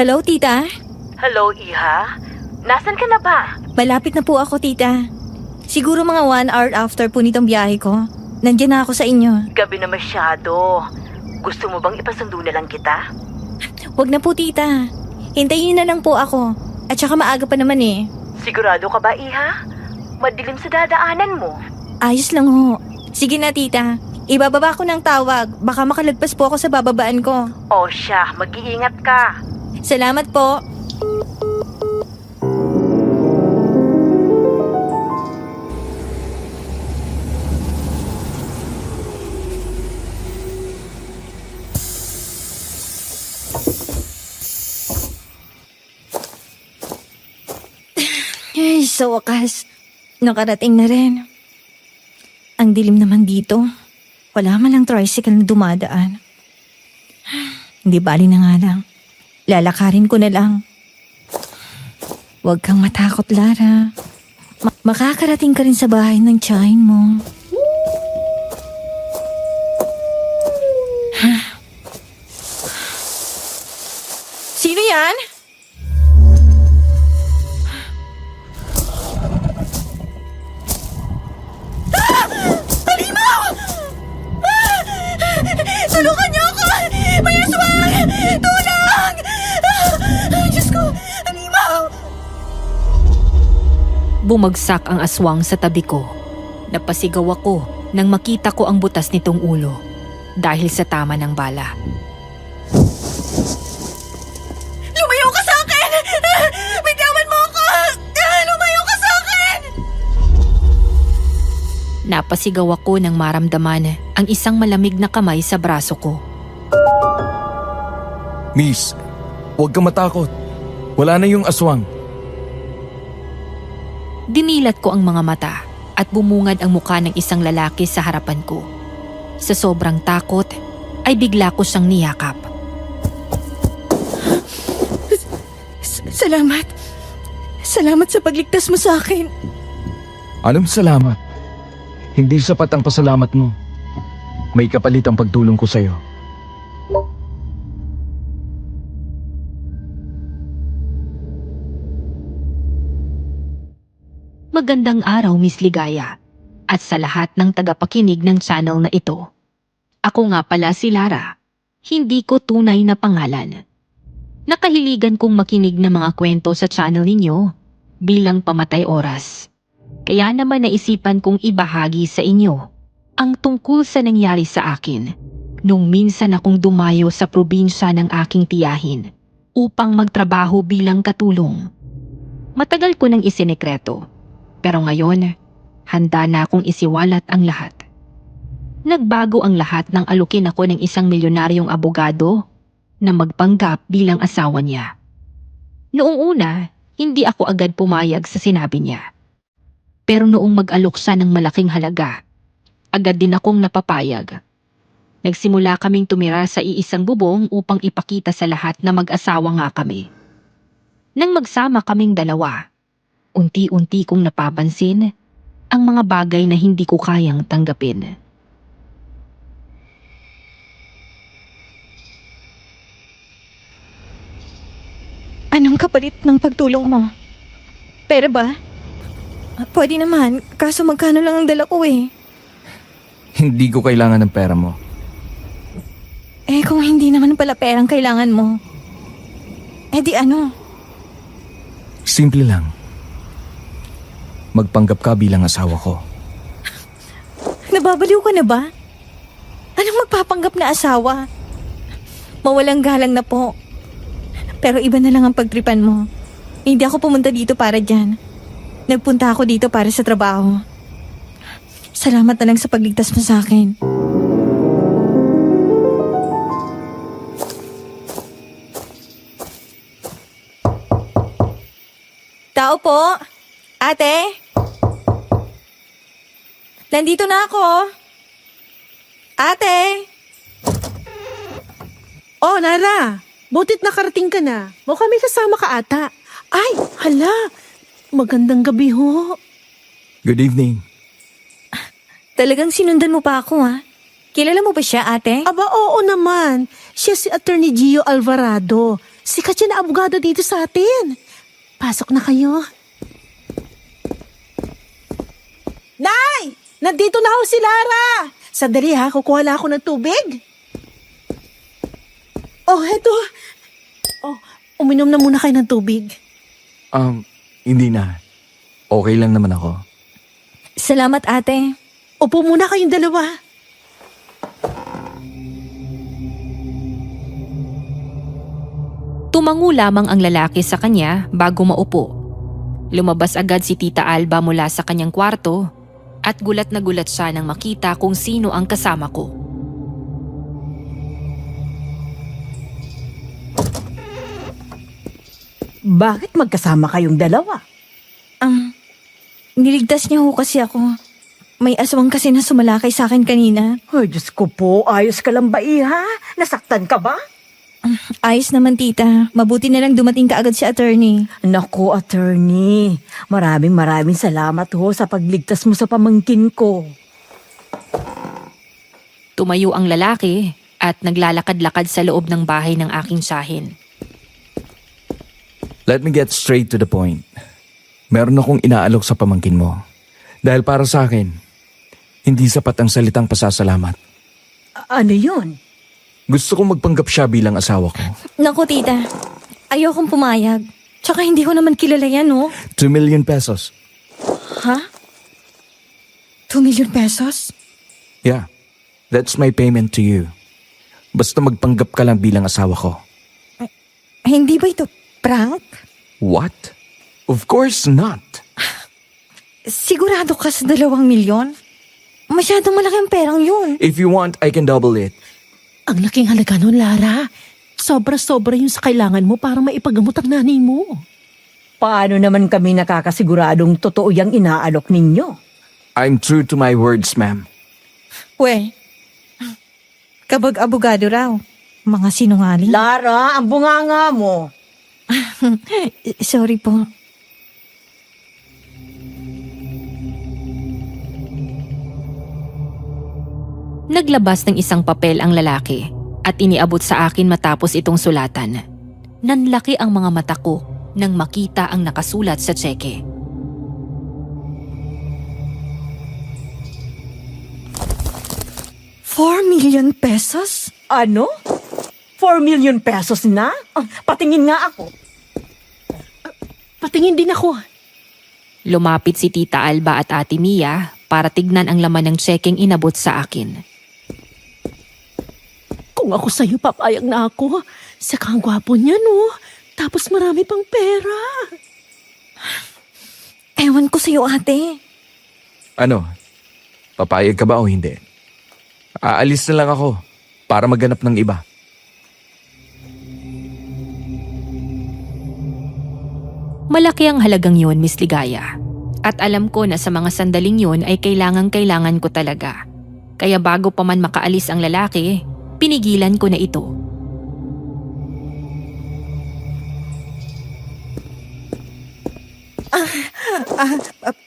Hello, tita? Hello, Iha? Nasaan ka na ba? Malapit na po ako, tita. Siguro mga 1 hour after po nitong biyahe ko. Nandiyan na ako sa inyo. Gabi na masyado. Gusto mo bang ipasundo na lang kita? Huwag na po, tita. Hintayin na lang po ako. At saka maaga pa naman eh. Sigurado ka ba, Iha? Madilim sa dadaanan mo. Ayos lang ho. Sige na, tita. Ibababa ko ng tawag. Baka makalagpas po ako sa bababaan ko. O siya, mag-iingat ka. Salamat po. Ay, sa wakas. Nakarating na rin. Ang dilim naman dito. Wala man lang tricycle na dumadaan. Hindi bali na nga lang. Lalakarin ko na lang. Huwag kang matakot, Lara. Makakarating ka rin sa bahay ng tiyahin mo. Sino yan? Tulungan niyo ako! May aswang! Tulong! Diyos ko! Animal! Bumagsak ang aswang sa tabi ko. Napasigaw ako nang makita ko ang butas nitong ulo dahil sa tama ng bala. Lumayo ka sa akin! Bitawan mo ako! Lumayo ka sa akin! Napasigaw ako nang maramdaman ang isang malamig na kamay sa braso ko. Miss, huwag kang matakot. Wala na yung aswang. Dinilat ko ang mga mata at bumungad ang mukha ng isang lalaki sa harapan ko. Sa sobrang takot ay bigla ko siyang niyakap. Salamat. Salamat sa pagligtas mo sa akin. Anong salamat? Hindi sapat ang pasalamat mo. May kapalit ang pagtulong ko sa'yo. Magandang araw, Miss Ligaya, at sa lahat ng tagapakinig ng channel na ito. Ako nga pala si Lara, hindi ko tunay na pangalan. Nakahiligan kong makinig ng mga kwento sa channel ninyo bilang pamatay oras. Kaya naman naisipan kong ibahagi sa inyo ang tungkol sa nangyari sa akin nung minsan akong dumayo sa probinsya ng aking tiyahin upang magtrabaho bilang katulong. Matagal ko nang isinekreto. Pero ngayon, handa na akong isiwalat ang lahat. Nagbago ang lahat nang alukin ako ng isang milyonaryong abogado na magpanggap bilang asawa niya. Noong una, hindi ako agad pumayag sa sinabi niya. Pero noong mag-alok siya ng malaking halaga, agad din akong napapayag. Nagsimula kaming tumira sa iisang bubong upang ipakita sa lahat na mag-asawa nga kami. Nang magsama kaming dalawa, unti-unti kong napapansin ang mga bagay na hindi ko kayang tanggapin. Anong kapalit ng pagtulong mo? Pera ba? Pwede naman, kaso magkano lang ang dala ko eh. Hindi ko kailangan ng pera mo. Eh kung hindi naman pala perang kailangan mo, eh di ano? Simple lang. Magpanggap ka bilang asawa ko. Nababaliw ka na ba? Anong magpapanggap na asawa? Mawalang galang na po. Pero iba na lang ang pagtripan mo. Hindi ako pumunta dito para dyan. Nagpunta ako dito para sa trabaho. Salamat na lang sa pagligtas mo sa akin. Tao po? Ate? Nandito na ako. Ate? Oh, Nara. Butit nakarating ka na. Mukhang may kasama ka ata. Ay, hala. Magandang gabi ho. Good evening. Talagang sinundan mo pa ako ha? Kilala mo ba siya, ate? Aba, oo naman. Siya si Attorney Gio Alvarado. Sikat yan na abogado dito sa atin. Pasok na kayo. Nay! Nandito na ho si Lara! Sandali ha, kukuha lang ako ng tubig. Oh, eto. Oh, uminom na muna kayo ng tubig. Hindi na. Okay lang naman ako. Salamat ate. Upo muna kayong dalawa. Tumango lamang ang lalaki sa kanya bago maupo. Lumabas agad si Tita Alba mula sa kanyang kwarto at gulat na gulat siya nang makita kung sino ang kasama ko. Bakit magkasama kayong dalawa? Niligtas niya ho kasi ako. May aswang kasi na sumalakay sa akin kanina. Ay, Diyos ko po, ayos ka lang ba, iha? Nasaktan ka ba? Ayos naman tita. Mabuti na lang dumating ka agad si attorney. Naku, attorney. Maraming salamat ho sa pagligtas mo sa pamangkin ko. Tumayo ang lalaki at naglalakad-lakad sa loob ng bahay ng aking sahin. Let me get straight to the point. Meron akong inaalok sa pamangkin mo. Dahil para sa akin, hindi sapat ang salitang pasasalamat. Ano yun? Gusto kong magpanggap siya bilang asawa ko. Naku tita, ayokong pumayag. Tsaka hindi ko naman kilala yan, no? 2 million pesos. Ha? 2 million pesos? Yeah, that's my payment to you. Basta magpanggap ka lang bilang asawa ko. Hindi ba ito prank? What? Of course not. Sigurado ka sa 2 milyon? Masyadong malaki ang perang yun. If you want, I can double it. Ang laking halaga nun, Lara. Sobra-sobra yun sa kailangan mo para maipagamot ang nanay mo. Paano naman kami nakakasiguradong totoo yung inaalok ninyo? I'm true to my words, ma'am. We, kabag-abogado raw. Mga sinungaling. Lara, ang bunganga mo. Sorry po. Naglabas ng isang papel ang lalaki at iniabot sa akin matapos itong sulatan. Nanlaki ang mga mata ko nang makita ang nakasulat sa tseke. $4 million pesos? Ano? 4 million pesos na? Patingin nga ako. Patingin din ako. Lumapit si Tita Alba at Ate Mia para tignan ang laman ng tsekeng inabot sa akin. Kung ako sa'yo, papayag na ako. Saka ang gwapo niya, no? Tapos marami pang pera. Ewan ko sa'yo ate. Ano? Papayag ka ba o hindi? Aalis na lang ako para maghanap ng iba. Malaki ang halagang yun, Miss Ligaya. At alam ko na sa mga sandaling yun ay kailangan ko talaga. Kaya bago pa man makaalis ang lalaki, pinigilan ko na ito.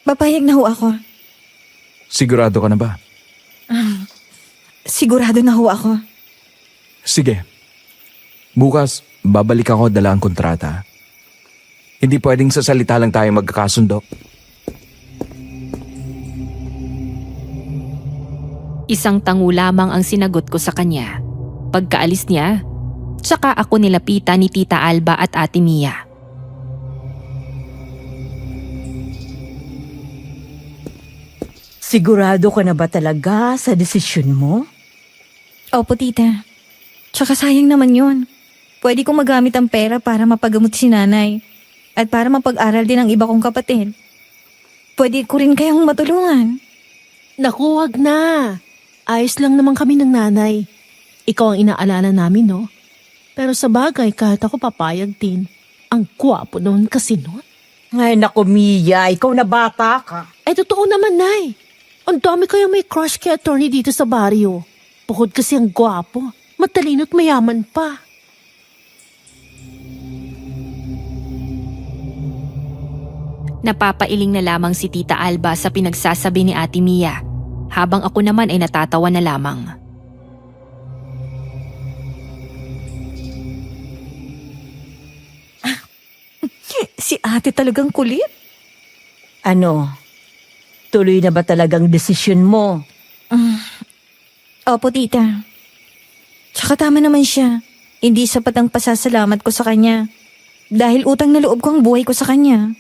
Papayag na ho ako. Sigurado ka na ba? Sigurado na ho ako. Sige. Bukas, babalik ako dala ang kontrata. Hindi pwedeng sa salita lang tayo magkakasundo. Isang tango lamang ang sinagot ko sa kanya. Pagkaalis niya, tsaka ako nilapitan ni Tita Alba at Ate Mia. Sigurado ka na ba talaga sa desisyon mo? Opo tita. Tsaka sayang naman yun. Pwede kong magamit ang pera para mapagamot si nanay. At para mapag-aral din ang iba kong kapatid. Pwede ko rin kayang matulungan. Naku, wag na. Ayos lang naman kami ng nanay. Ikaw ang inaalala namin, no? Pero sa bagay, kahit ako papayag din. Ang gwapo noon kasi noon. Ay, naku, Mia, ikaw na bata ka. Ay, totoo naman, Nay. Ang dami kaya may crush kay attorney dito sa baryo. Bukod kasi ang gwapo, matalino't mayaman pa. Napapailing na lamang si Tita Alba sa pinagsasabi ni Ate Mia, habang ako naman ay natatawa na lamang. ate talagang kulit. Ano? Tuloy na ba talagang desisyon mo? Opo, tita. Tsaka tama naman siya. Hindi sapat ang pasasalamat ko sa kanya. Dahil utang na loob ko ang buhay ko sa kanya.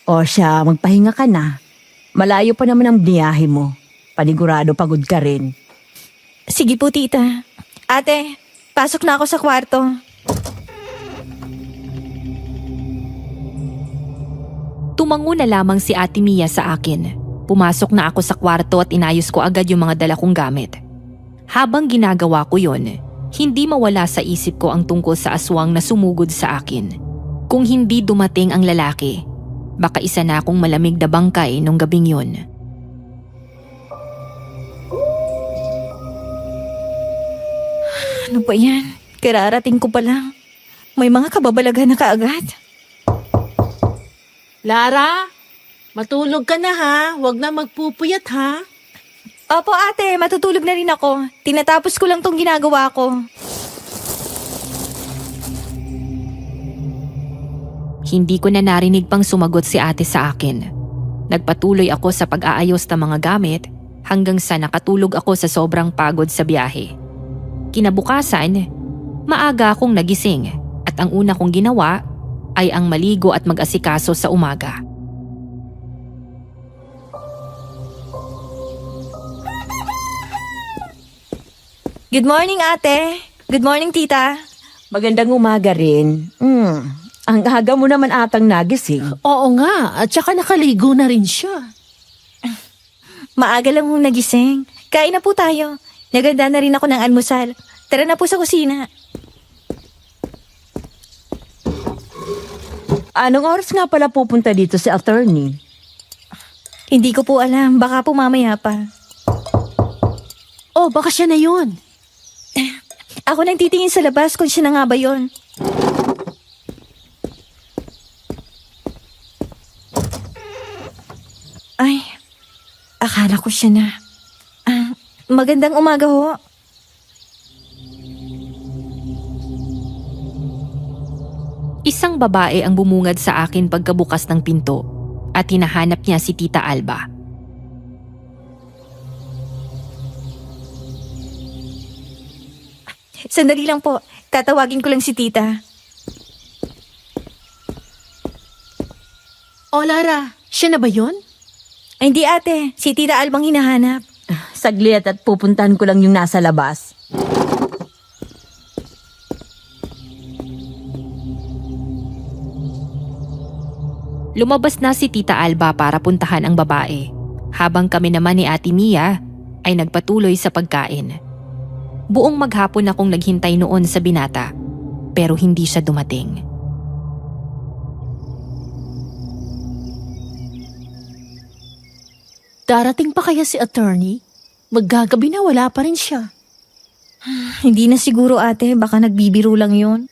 O siya, magpahinga ka na. Malayo pa naman ang biyahe mo. Panigurado pagod ka rin. Sige po, tita. Ate, pasok na ako sa kwarto. Tumango na lamang si Ate Mia sa akin. Pumasok na ako sa kwarto at inayos ko agad yung mga dala kong gamit. Habang ginagawa ko yon, hindi mawala sa isip ko ang tungkol sa aswang na sumugod sa akin. Kung hindi dumating ang lalaki, baka isa na akong malamig na bangkay nung gabing yun. Ano ba yan? Kararating ko pa lang. May mga kababalaghan na kaagad. Lara, matulog ka na ha. Huwag na magpupuyat ha. Opo ate, matutulog na rin ako. Tinatapos ko lang tong ginagawa ko. Hindi ko na narinig pang sumagot si ate sa akin. Nagpatuloy ako sa pag-aayos ng mga gamit hanggang sa nakatulog ako sa sobrang pagod sa biyahe. Kinabukasan, maaga akong nagising at ang una kong ginawa ay ang maligo at mag-asikaso sa umaga. Good morning ate. Good morning tita. Magandang umaga rin. Ang aga mo naman atang nagising. Oo nga, at saka nakaligo na rin siya. Maaga lang mong nagising. Kain na po tayo. Naganda na rin ako ng almusal. Tara na po sa kusina. Anong oras nga pala pupunta dito si attorney? Hindi ko po alam. Baka po mamaya pa. Oh, baka siya na yun. Ako nang titingin sa labas kung siya na nga ba yun. Ay, akala ko siya na. Magandang umaga ho. Isang babae ang bumungad sa akin pagkabukas ng pinto at hinahanap niya si Tita Alba. Sandali lang po. Tatawagin ko lang si tita. Oh, Lara, siya na ba yun? Ay, hindi ate. Si tita Albang hinahanap. Saglit at pupuntahan ko lang yung nasa labas. Lumabas na si Tita Alba para puntahan ang babae, habang kami naman ni Ate Mia ay nagpatuloy sa pagkain. Buong maghapon akong naghintay noon sa binata, pero hindi siya dumating. Darating pa kaya si attorney? Maggagabi na wala pa rin siya. Hindi na siguro ate. Baka nagbibiro lang yun.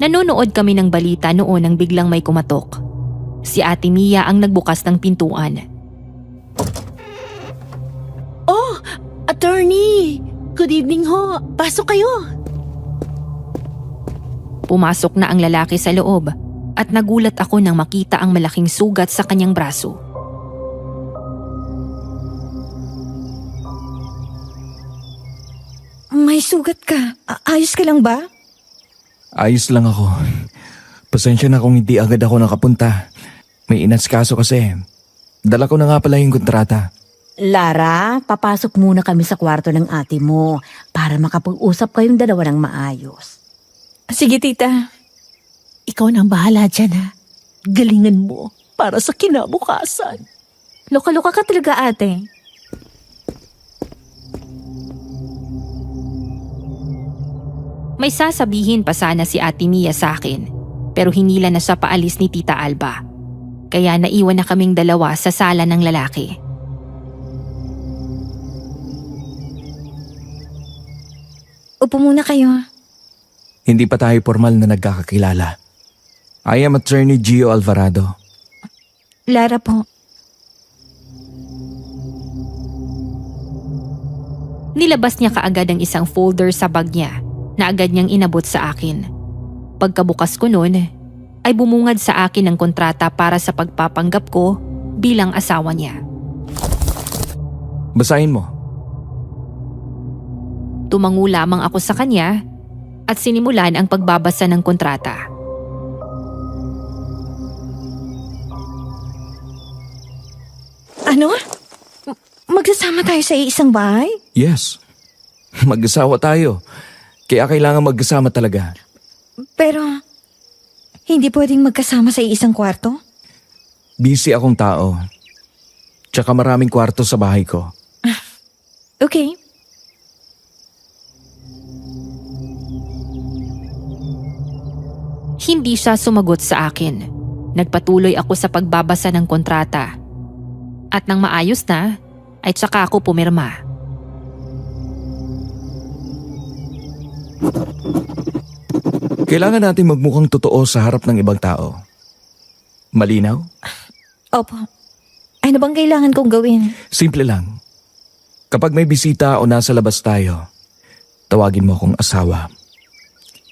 Nanonood kami ng balita noon nang biglang may kumatok. Si Ate Mia ang nagbukas ng pintuan. Oh, attorney! Good evening ho. Pasok kayo. Pumasok na ang lalaki sa loob at nagulat ako nang makita ang malaking sugat sa kanyang braso. May sugat ka. Ayos ka lang ba? Ayos lang ako. Pasensya na kung hindi agad ako nakapunta. May inaskaso kasi. Dala ko na nga pala yung kontrata. Lara, papasok muna kami sa kwarto ng ate mo para makapag-usap kayong dalawa ng maayos. Sige tita. Ikaw nang bahala dyan ha. Galingan mo para sa kinabukasan. Loka-loka ka talaga ate. May sasabihin pa sana si Ate Mia sa akin, pero hinila na siya paalis ni Tita Alba. Kaya naiwan na kaming dalawa sa sala ng lalaki. Upo muna kayo. Hindi pa tayo formal na nagkakakilala. I am Attorney Gio Alvarado. Lara po. Nilabas niya kaagad ang isang folder sa bag niya na agad niyang inabot sa akin. Pagkabukas ko noon, ay bumungad sa akin ang kontrata para sa pagpapanggap ko bilang asawa niya. Basahin mo. Tumango lamang ako sa kanya at sinimulan ang pagbabasa ng kontrata. Ano? Magsasama tayo sa isang bahay? Yes. Mag-asawa tayo. Kaya kailangan magkasama talaga. Pero, hindi pwedeng magkasama sa isang kwarto? Busy akong tao. Tsaka maraming kwarto sa bahay ko. Okay. Hindi siya sumagot sa akin. Nagpatuloy ako sa pagbabasa ng kontrata. At nang maayos na, ay tsaka ako pumirma. Kailangan natin magmukhang totoo sa harap ng ibang tao. Malinaw? Opo. Ano bang kailangan kong gawin? Simple lang. Kapag may bisita o nasa labas tayo, tawagin mo akong asawa.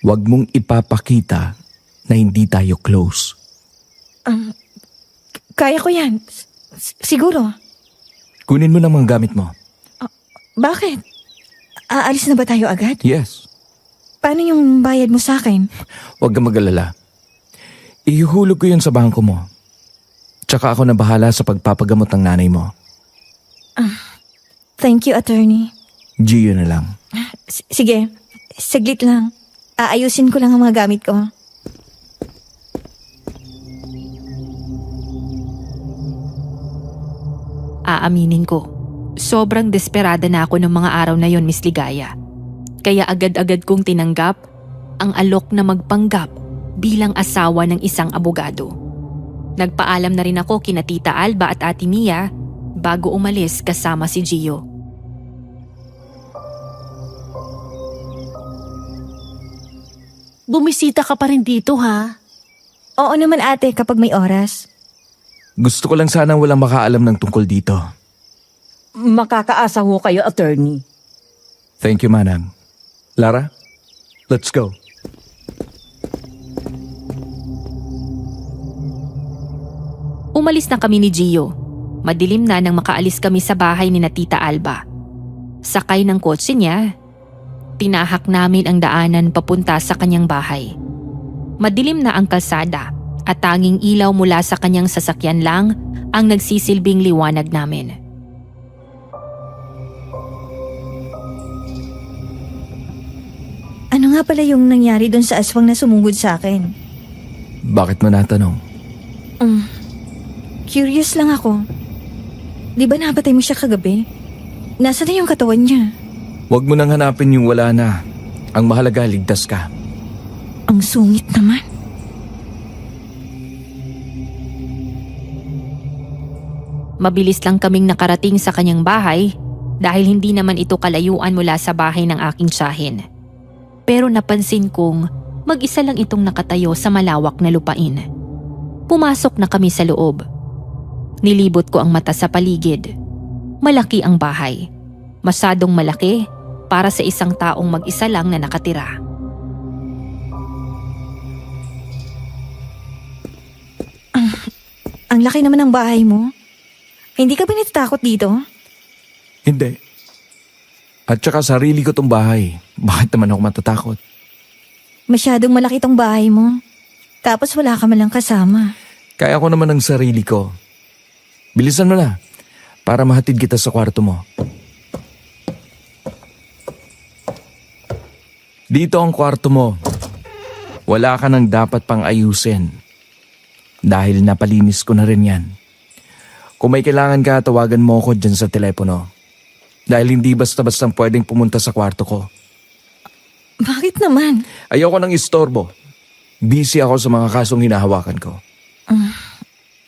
Huwag mong ipapakita na hindi tayo close. Kaya ko yan. Siguro. Kunin mo na mga gamit mo. Bakit? Aalis na ba tayo agad? Yes. Paano yung bayad mo sa akin? Huwag kang mag-alala. Ihuhulog ko yun sa bangko mo. Tsaka ako na bahala sa pagpapagamot ng nanay mo. Thank you, attorney. Gio na lang. Sige, saglit lang. Aayusin ko lang ang mga gamit ko. Aaminin ko, sobrang desperada na ako ng mga araw na yon, Miss Ligaya. Kaya agad-agad kong tinanggap ang alok na magpanggap bilang asawa ng isang abogado. Nagpaalam na rin ako kina Tita Alba at Ate Mia bago umalis kasama si Gio. Bumisita ka pa rin dito ha. Oo naman ate kapag may oras. Gusto ko lang sanang walang makaalam ng tungkol dito. Makakaasa ho kayo, attorney. Thank you, Manang. Lara, let's go. Umalis na kami ni Gio. Madilim na nang makaalis kami sa bahay ni na Tita Alba. Sakay ng kotse niya, tinahak namin ang daanan papunta sa kanyang bahay. Madilim na ang kalsada at tanging ilaw mula sa kanyang sasakyan lang ang nagsisilbing liwanag namin. Ano nga pala yung nangyari doon sa aswang na sumugod sa akin? Bakit mo natanong? Curious lang ako. Di ba napatay mo siya kagabi? Nasaan na yung katawan niya? Huwag mo nang hanapin yung wala na. Ang mahalaga, ligtas ka. Ang sungit naman. Mabilis lang kaming nakarating sa kanyang bahay dahil hindi naman ito kalayuan mula sa bahay ng aking tiyahin. Pero napansin kong mag-isa lang itong nakatayo sa malawak na lupain. Pumasok na kami sa loob. Nilibot ko ang mata sa paligid. Malaki ang bahay. Masyadong malaki para sa isang taong mag-isa lang na nakatira. Ang laki naman ng bahay mo. Hindi ka ba natatakot dito? Hindi. At saka sarili ko tong bahay. Bakit naman ako matatakot? Masyadong malaki tong bahay mo. Tapos wala ka malang kasama. Kaya ko naman ang sarili ko. Bilisan mo na para mahatid kita sa kwarto mo. Dito ang kwarto mo. Wala ka nang dapat pang ayusin. Dahil napalinis ko na rin yan. Kung may kailangan ka, tawagan mo ako dyan sa telepono. Dahil hindi basta-basta pwedeng pumunta sa kwarto ko. Bakit naman? Ayoko nang istorbo. Busy ako sa mga kasong hinahawakan ko.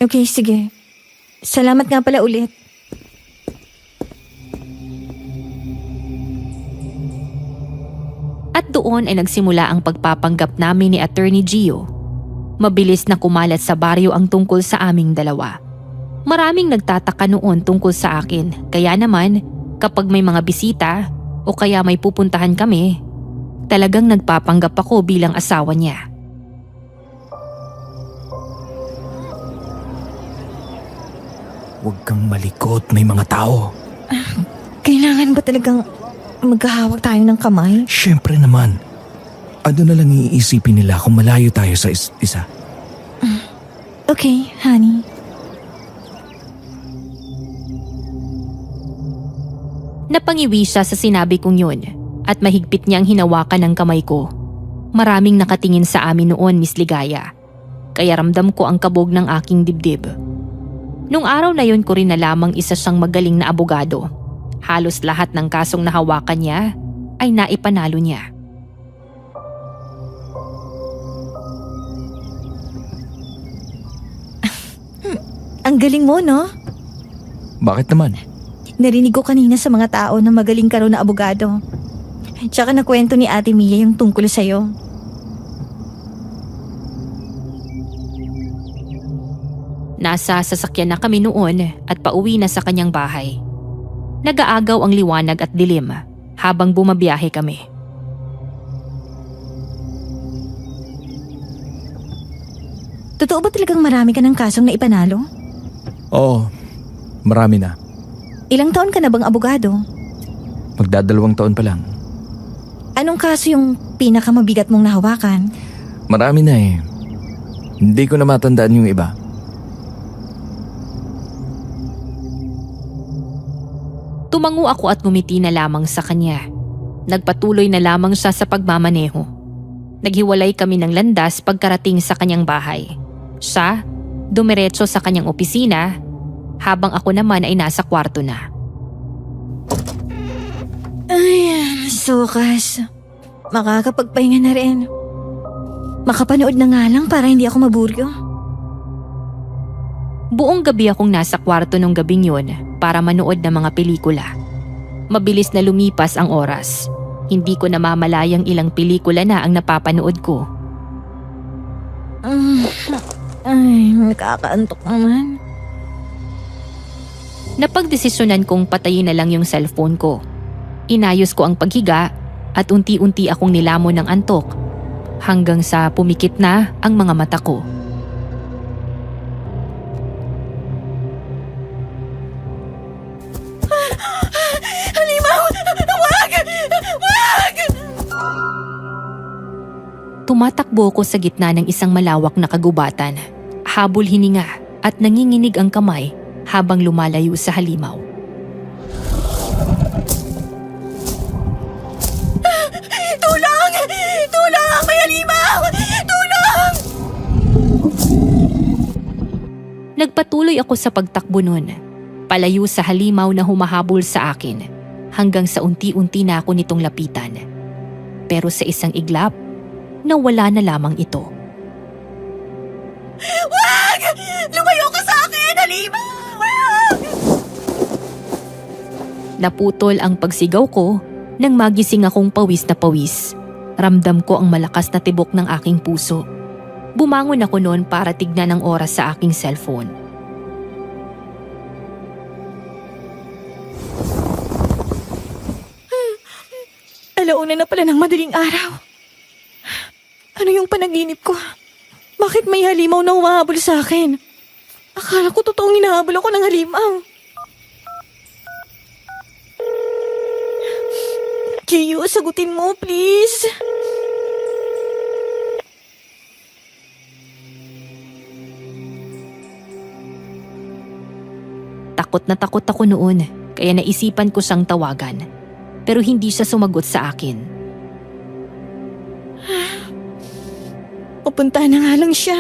Okay, sige. Salamat nga pala ulit. At doon ay nagsimula ang pagpapanggap namin ni Attorney Gio. Mabilis na kumalat sa baryo ang tungkol sa aming dalawa. Maraming nagtataka noon tungkol sa akin, kaya naman kapag may mga bisita o kaya may pupuntahan kami, talagang nagpapanggap ako bilang asawa niya. Huwag kang malikot, may mga tao. Kailangan ba talagang maghahawak tayo ng kamay? Siyempre naman. Ano na lang iisipin nila kung malayo tayo sa isa? Okay, honey. Napangiwi siya sa sinabi kong yun at mahigpit niyang hinawakan ng kamay ko. Maraming nakatingin sa amin noon, Miss Ligaya. Kaya ramdam ko ang kabog ng aking dibdib. Nung araw na yun ko rin na lamang isa siyang magaling na abogado. Halos lahat ng kasong nahawakan niya ay naipanalo niya. Ang galing mo, no? Bakit naman? Narinig ko kanina sa mga tao na magaling ka raw na abogado. Tsaka nakwento ni Ate Mia yung tungkol sa'yo. Nasa sasakyan na kami noon at pauwi na sa kanyang bahay. Nagaagaw ang liwanag at dilim habang bumabiyahe kami. Totoo ba talagang marami ka ng kasong na ipanalo? Oo, marami na. Ilang taon ka na bang abogado? Magdadalawang taon pa lang. Anong kaso yung pinakamabigat mong nahawakan? Marami na eh. Hindi ko na matandaan yung iba. Tumango ako at ngumiti na lamang sa kanya. Nagpatuloy na lamang siya sa pagmamaneho. Naghiwalay kami ng landas pagkarating sa kanyang bahay. Siya, dumiretso sa kanyang opisina, habang ako naman ay nasa kwarto na. Ay, sukas. Makakapagpahinga na rin. Makapanood na nga lang para hindi ako maburyo. Buong gabi akong nasa kwarto nung gabing yun para manood ng mga pelikula. Mabilis na lumipas ang oras. Hindi ko namamalayang ilang pelikula na ang napapanood ko. Ay, nakakaantok naman. Napagdesisyonan kong patayin na lang yung cellphone ko. Inayos ko ang paghiga at unti-unti akong nilamon ng antok hanggang sa pumikit na ang mga mata ko. Tumatakbo ko sa gitna ng isang malawak na kagubatan. Habol hininga at nanginginig ang kamay habang lumalayo sa halimaw. Tulong! Tulong! May halimaw! Tulong! Nagpatuloy ako sa pagtakbo nun, palayo sa halimaw na humahabol sa akin hanggang sa unti-unti na ako nitong lapitan. Pero sa isang iglap, nawala na lamang ito. Wag! Lumayo ka sa akin! Halimaw! Wag! Naputol ang pagsigaw ko nang magising akong pawis na pawis. Ramdam ko ang malakas na tibok ng aking puso. Bumangon ako noon para tignan ang oras sa aking cellphone. Alauna na pala ng madaling araw. Ano yung panaginip ko? Bakit may halimaw na humahabol sa akin? Akala ko totoong hinahabol ako ng halimaw. Gio, sagutin mo, please. Takot na takot ako noon, kaya naisipan ko siyang tawagan. Pero hindi siya sumagot sa akin. Pupunta na nga lang siya.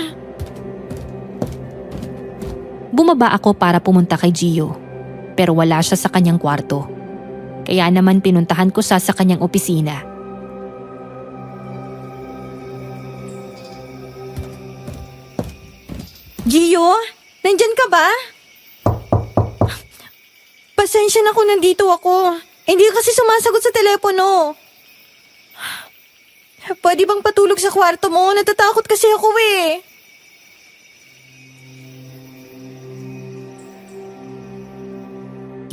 Bumaba ako para pumunta kay Gio, pero wala siya sa kanyang kwarto. Kaya naman pinuntahan ko siya sa kanyang opisina. Gio, nandyan ka ba? Pasensya na kung nandito ako. Hindi ka kasi sumasagot sa telepono. Pwede bang patulog sa kwarto mo? Natatakot kasi ako eh.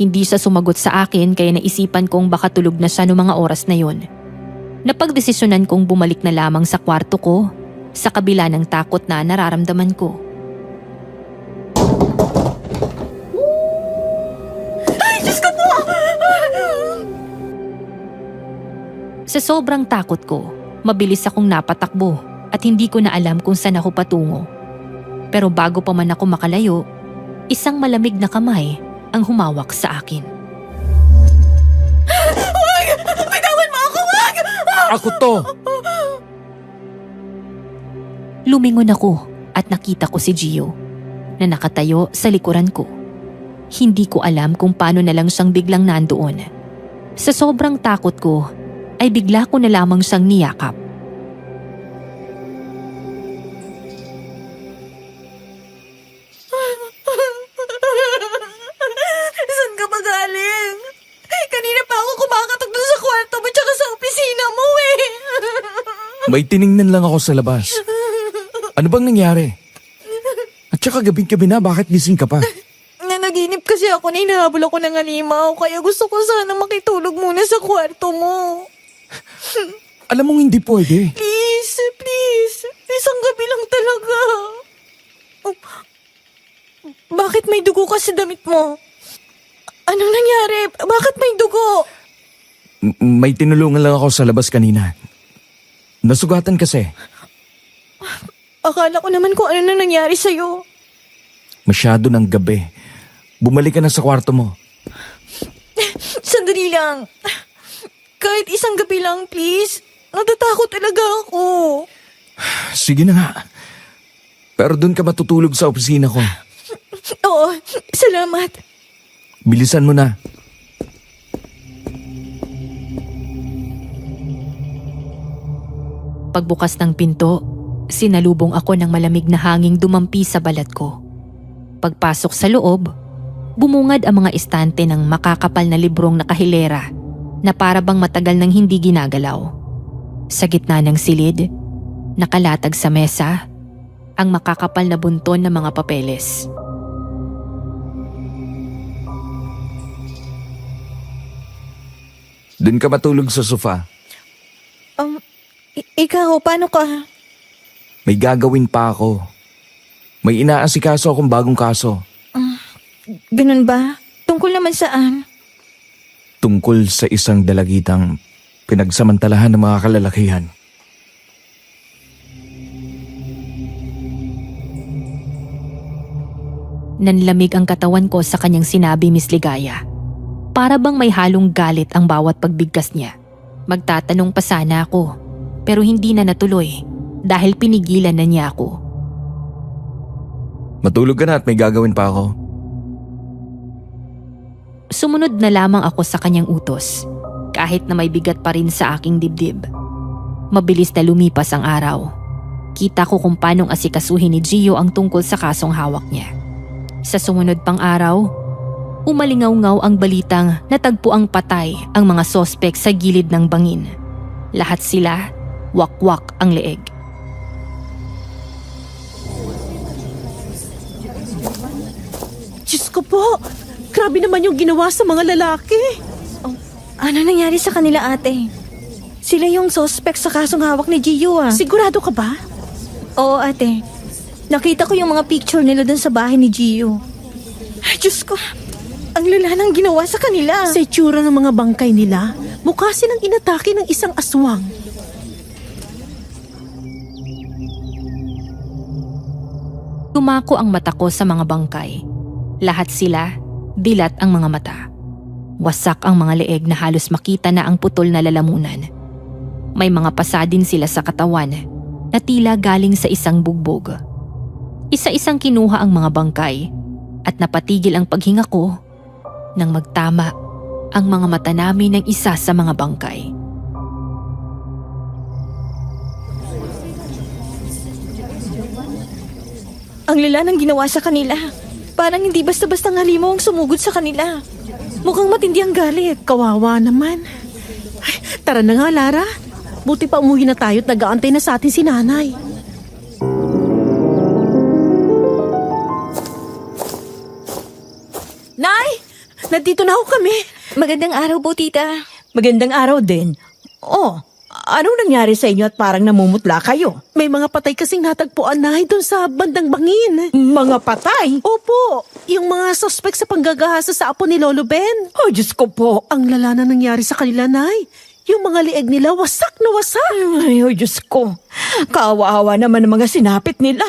Hindi siya sumagot sa akin kaya naisipan kong baka tulog na siya noong mga oras na yon. napagdesisyonan kong bumalik na lamang sa kwarto ko sa kabila ng takot na nararamdaman ko. Sa sobrang takot ko, mabilis akong napatakbo at hindi ko na alam kung saan ako patungo. Pero bago pa man ako makalayo, isang malamig na kamay ang humawak sa akin. Ako to! Lumingon ako at nakita ko si Gio na nakatayo sa likuran ko. Hindi ko alam kung paano na lang siyang biglang nandoon. Sa sobrang takot ko, ay bigla ko na lamang siyang niyakap. Saan ka ba galing? Kanina pa ako kumakatok doon sa kwarto mo tsaka sa opisina mo eh. May tiningnan lang ako sa labas. Ano bang nangyari? At saka gabing-gabi na, bakit gising ka pa? Nanaginip kasi ako na hinahabol ako ng animaw kaya gusto ko sana makitulog muna sa kwarto mo. Alam mong hindi pwede. Please, please. Isang gabi lang talaga. Oh, bakit may dugo ka sa damit mo? Anong nangyari? Bakit may dugo? May tinulungan lang ako sa labas kanina. Nasugatan kasi. Akala ko naman kung ano na nangyari sa'yo. Masyado ng gabi. Bumalik ka na sa kwarto mo. Sandali lang. Kahit isang gabi lang, please. Natatakot talaga ako. Sige na nga. Pero doon ka matutulog sa opisina ko. Oo, salamat. Bilisan mo na. Pagbukas ng pinto, sinalubong ako ng malamig na hanging dumampi sa balat ko. Pagpasok sa loob, bumungad ang mga estante ng makakapal na librong nakahilera na para bang matagal nang hindi ginagalaw. Sa gitna ng silid, nakalatag sa mesa, ang makakapal na bunton ng mga papeles. Doon ka matulog sa sofa. Ikaw, paano ka? May gagawin pa ako. May inaasikaso akong bagong kaso. Ganun ba? Tungkol naman saan? Tungkol sa isang dalagitang pinagsamantalahan ng mga kalalakihan. Nanlamig ang katawan ko sa kanyang sinabi, Miss Ligaya. Para bang may halong galit ang bawat pagbigkas niya. Magtatanong pa sana ako, pero hindi na natuloy dahil pinigilan na niya ako. Matulog ka na at may gagawin pa ako. Sumunod na lamang ako sa kanyang utos, kahit na may bigat pa rin sa aking dibdib. Mabilis na lumipas ang araw. Kita ko kung paanong asikasuhin ni Gio ang tungkol sa kasong hawak niya. Sa sumunod pang araw, umalingaw-ngaw ang balitang natagpuang patay ang mga sospek sa gilid ng bangin. Lahat sila, wakwak ang leeg. Diyos ko po, grabe naman yung ginawa sa mga lalaki. Ano nangyari sa kanila, ate? Sila yung suspect sa kasong hawak ni Gio, ah. Sigurado ka ba? Oo, ate. Nakita ko yung mga picture nila dun sa bahay ni Gio. Ay, Diyos ko. Ang lala ng ginawa sa kanila. Sa itsura ng mga bangkay nila, mukha silang inatake ng isang aswang. Tumako ang mata ko sa mga bangkay. Lahat sila, dilat ang mga mata. Wasak ang mga leeg na halos makita na ang putol na lalamunan. May mga pasa din sila sa katawan na tila galing sa isang bugbog. Isa-isang kinuha ang mga bangkay at napatigil ang paghinga ko nang magtama ang mga mata namin ng isa sa mga bangkay. Ang lala ng ginawa sa kanila. Parang hindi basta-basta halimaw ang sumugod sa kanila. Mukhang matindi ang galit. Kawawa naman. Ay, tara na nga, Lara. Buti pa umuwi na tayo at nag-aantay na sa atin si nanay. Nay! Nandito na ako kami. Magandang araw po, tita. Magandang araw din. Oh, Anong nangyari sa inyo at parang namumutla kayo? May mga patay kasing natagpuan na doon sa bandang bangin. Mga patay? Opo, yung mga suspect sa panggagahasa sa apo ni Lolo Ben. Oh, Diyos ko po. Ang lala na nangyari sa kanila, Nay. Yung mga lieg nila wasak na wasak. Ay, oh, Diyos ko. Kaawa-awa naman ang mga sinapit nila.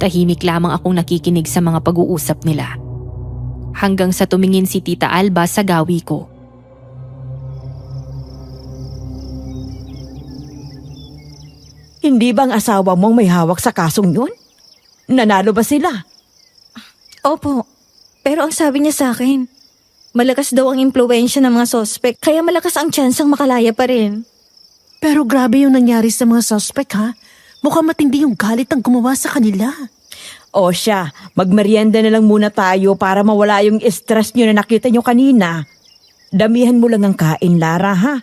Tahimik lamang akong nakikinig sa mga pag-uusap nila. Hanggang sa tumingin si Tita Alba sa gawi ko. Hindi bang asawa mong may hawak sa kasong yun? Nanalo ba sila? Opo, pero ang sabi niya sa akin, malakas daw ang impluensya ng mga suspect, kaya malakas ang tsansang makalaya pa rin. Pero grabe yung nangyari sa mga suspect, ha? Mukhang matindi yung galit ang gumawa sa kanila. O siya, magmerienda na lang muna tayo para mawala yung stress nyo na nakita nyo kanina. Damihan mo lang ang kain, Lara, ha?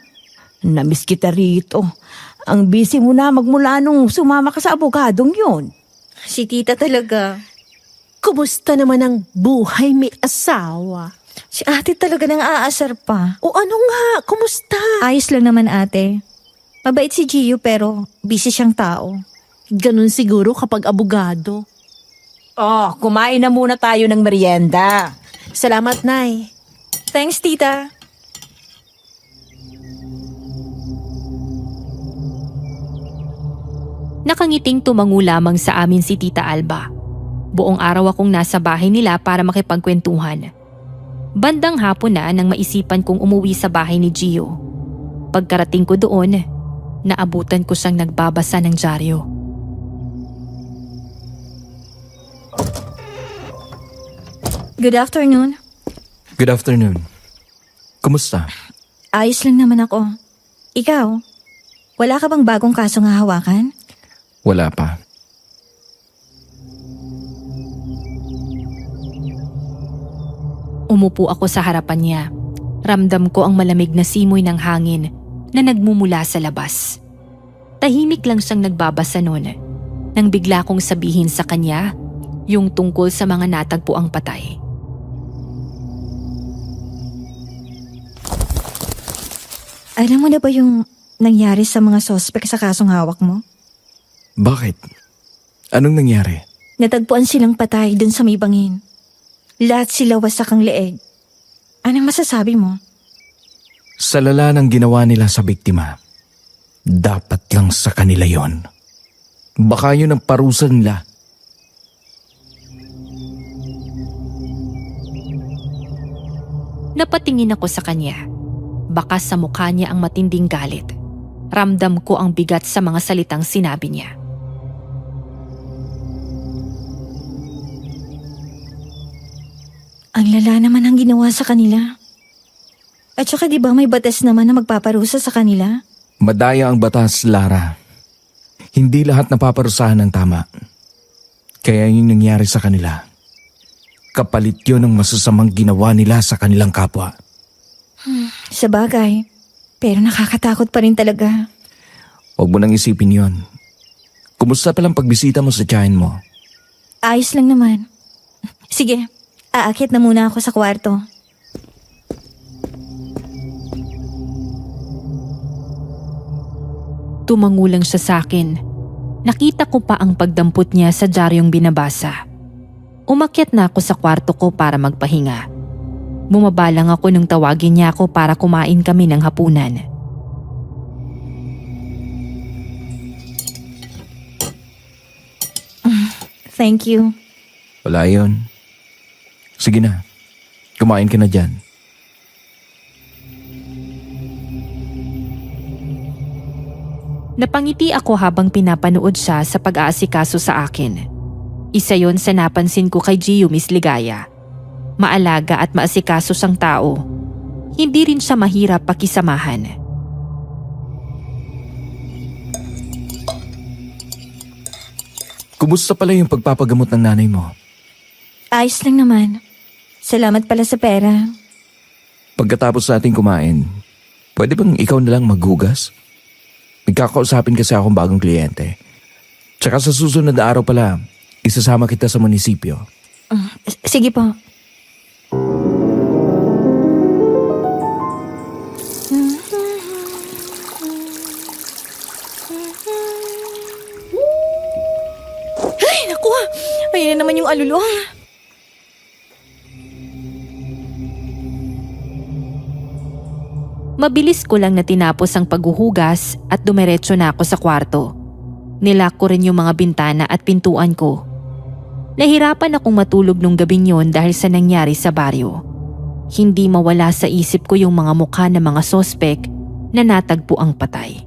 Namiss kita rito. Ang busy mo na magmula nung sumama ka sa abogadong yun. Si tita talaga. Kumusta naman ang buhay may asawa? Si ate talaga nang aasar pa. O ano nga, kumusta? Ayos lang naman ate. Mabait si Gio pero busy siyang tao. Ganun siguro kapag abogado. Oh, kumain na muna tayo ng merienda. Salamat, Nay. Thanks tita. Nakangiting tumango lamang sa amin si Tita Alba. Buong araw akong nasa bahay nila para makipagkwentuhan. Bandang hapon na nang maisipan kong umuwi sa bahay ni Gio. Pagkarating ko doon, naabutan ko siyang nagbabasa ng dyaryo. Good afternoon. Good afternoon. Kumusta? Ayos lang naman ako. Ikaw, wala ka bang bagong kasong hahawakan? Wala pa. Umupo ako sa harapan niya. Ramdam ko ang malamig na simoy ng hangin na nagmumula sa labas. Tahimik lang siyang nagbabasa noon nang bigla kong sabihin sa kanya yung tungkol sa mga natagpuang patay. Alam mo na ba yung nangyari sa mga suspect sa kasong hawak mo? Bakit? Anong nangyari? Natagpuan silang patay dun sa may bangin. Lahat sila wasak ang leeg. Anong masasabi mo? Sa lala ng ginawa nila sa biktima, dapat lang sa kanila yon. Baka yun ang parusa nila. Napatingin ako sa kanya. Baka sa mukha niya ang matinding galit. Ramdam ko ang bigat sa mga salitang sinabi niya. Ang lala naman ang ginawa sa kanila. At saka di ba may batas naman na magpaparusa sa kanila? Madaya ang batas, Lara. Hindi lahat napaparusahan ng tama. Kaya yung nangyari sa kanila, kapalit yun ng masasamang ginawa nila sa kanilang kapwa. Sa bagay. Pero nakakatakot pa rin talaga. Huwag mo nang isipin yon. Kumusta palang pagbisita mo sa tiyahin mo? Ayos lang naman. Sige, aakyat na muna ako sa kwarto. Tumango lang siya sa akin. Nakita ko pa ang pagdampot niya sa dyaryong binabasa. Umakyat na ako sa kwarto ko para magpahinga. Bumaba lang ako nung tawagin niya ako para kumain kami ng hapunan. Thank you. Wala yun. Sige na. Kumain ka na dyan. Napangiti ako habang pinapanood siya sa pag-aasikaso sa akin. Isa yon sa napansin ko kay Gio Miss Ligaya. Maalaga at maasikaso siyang tao. Hindi rin siya mahirap pakisamahan. Kumusta pala yung pagpapagamot ng nanay mo? Ayos lang naman. Salamat pala sa pera. Pagkatapos natin kumain, pwede bang ikaw na lang maghugas? Nagkakausapin kasi akong bagong kliyente. Tsaka sa susunod na araw pala, isasama kita sa munisipyo. Sige po. Ay, naku. Ayun na naman yung alulong. Mabilis ko lang na tinapos ang paghuhugas at dumiretso na ako sa kwarto. Nilak ko rin yung mga bintana at pintuan ko. Nahirapan akong matulog nung gabing yon dahil sa nangyari sa baryo. Hindi mawala sa isip ko yung mga mukha ng mga sospek na natagpo ang patay.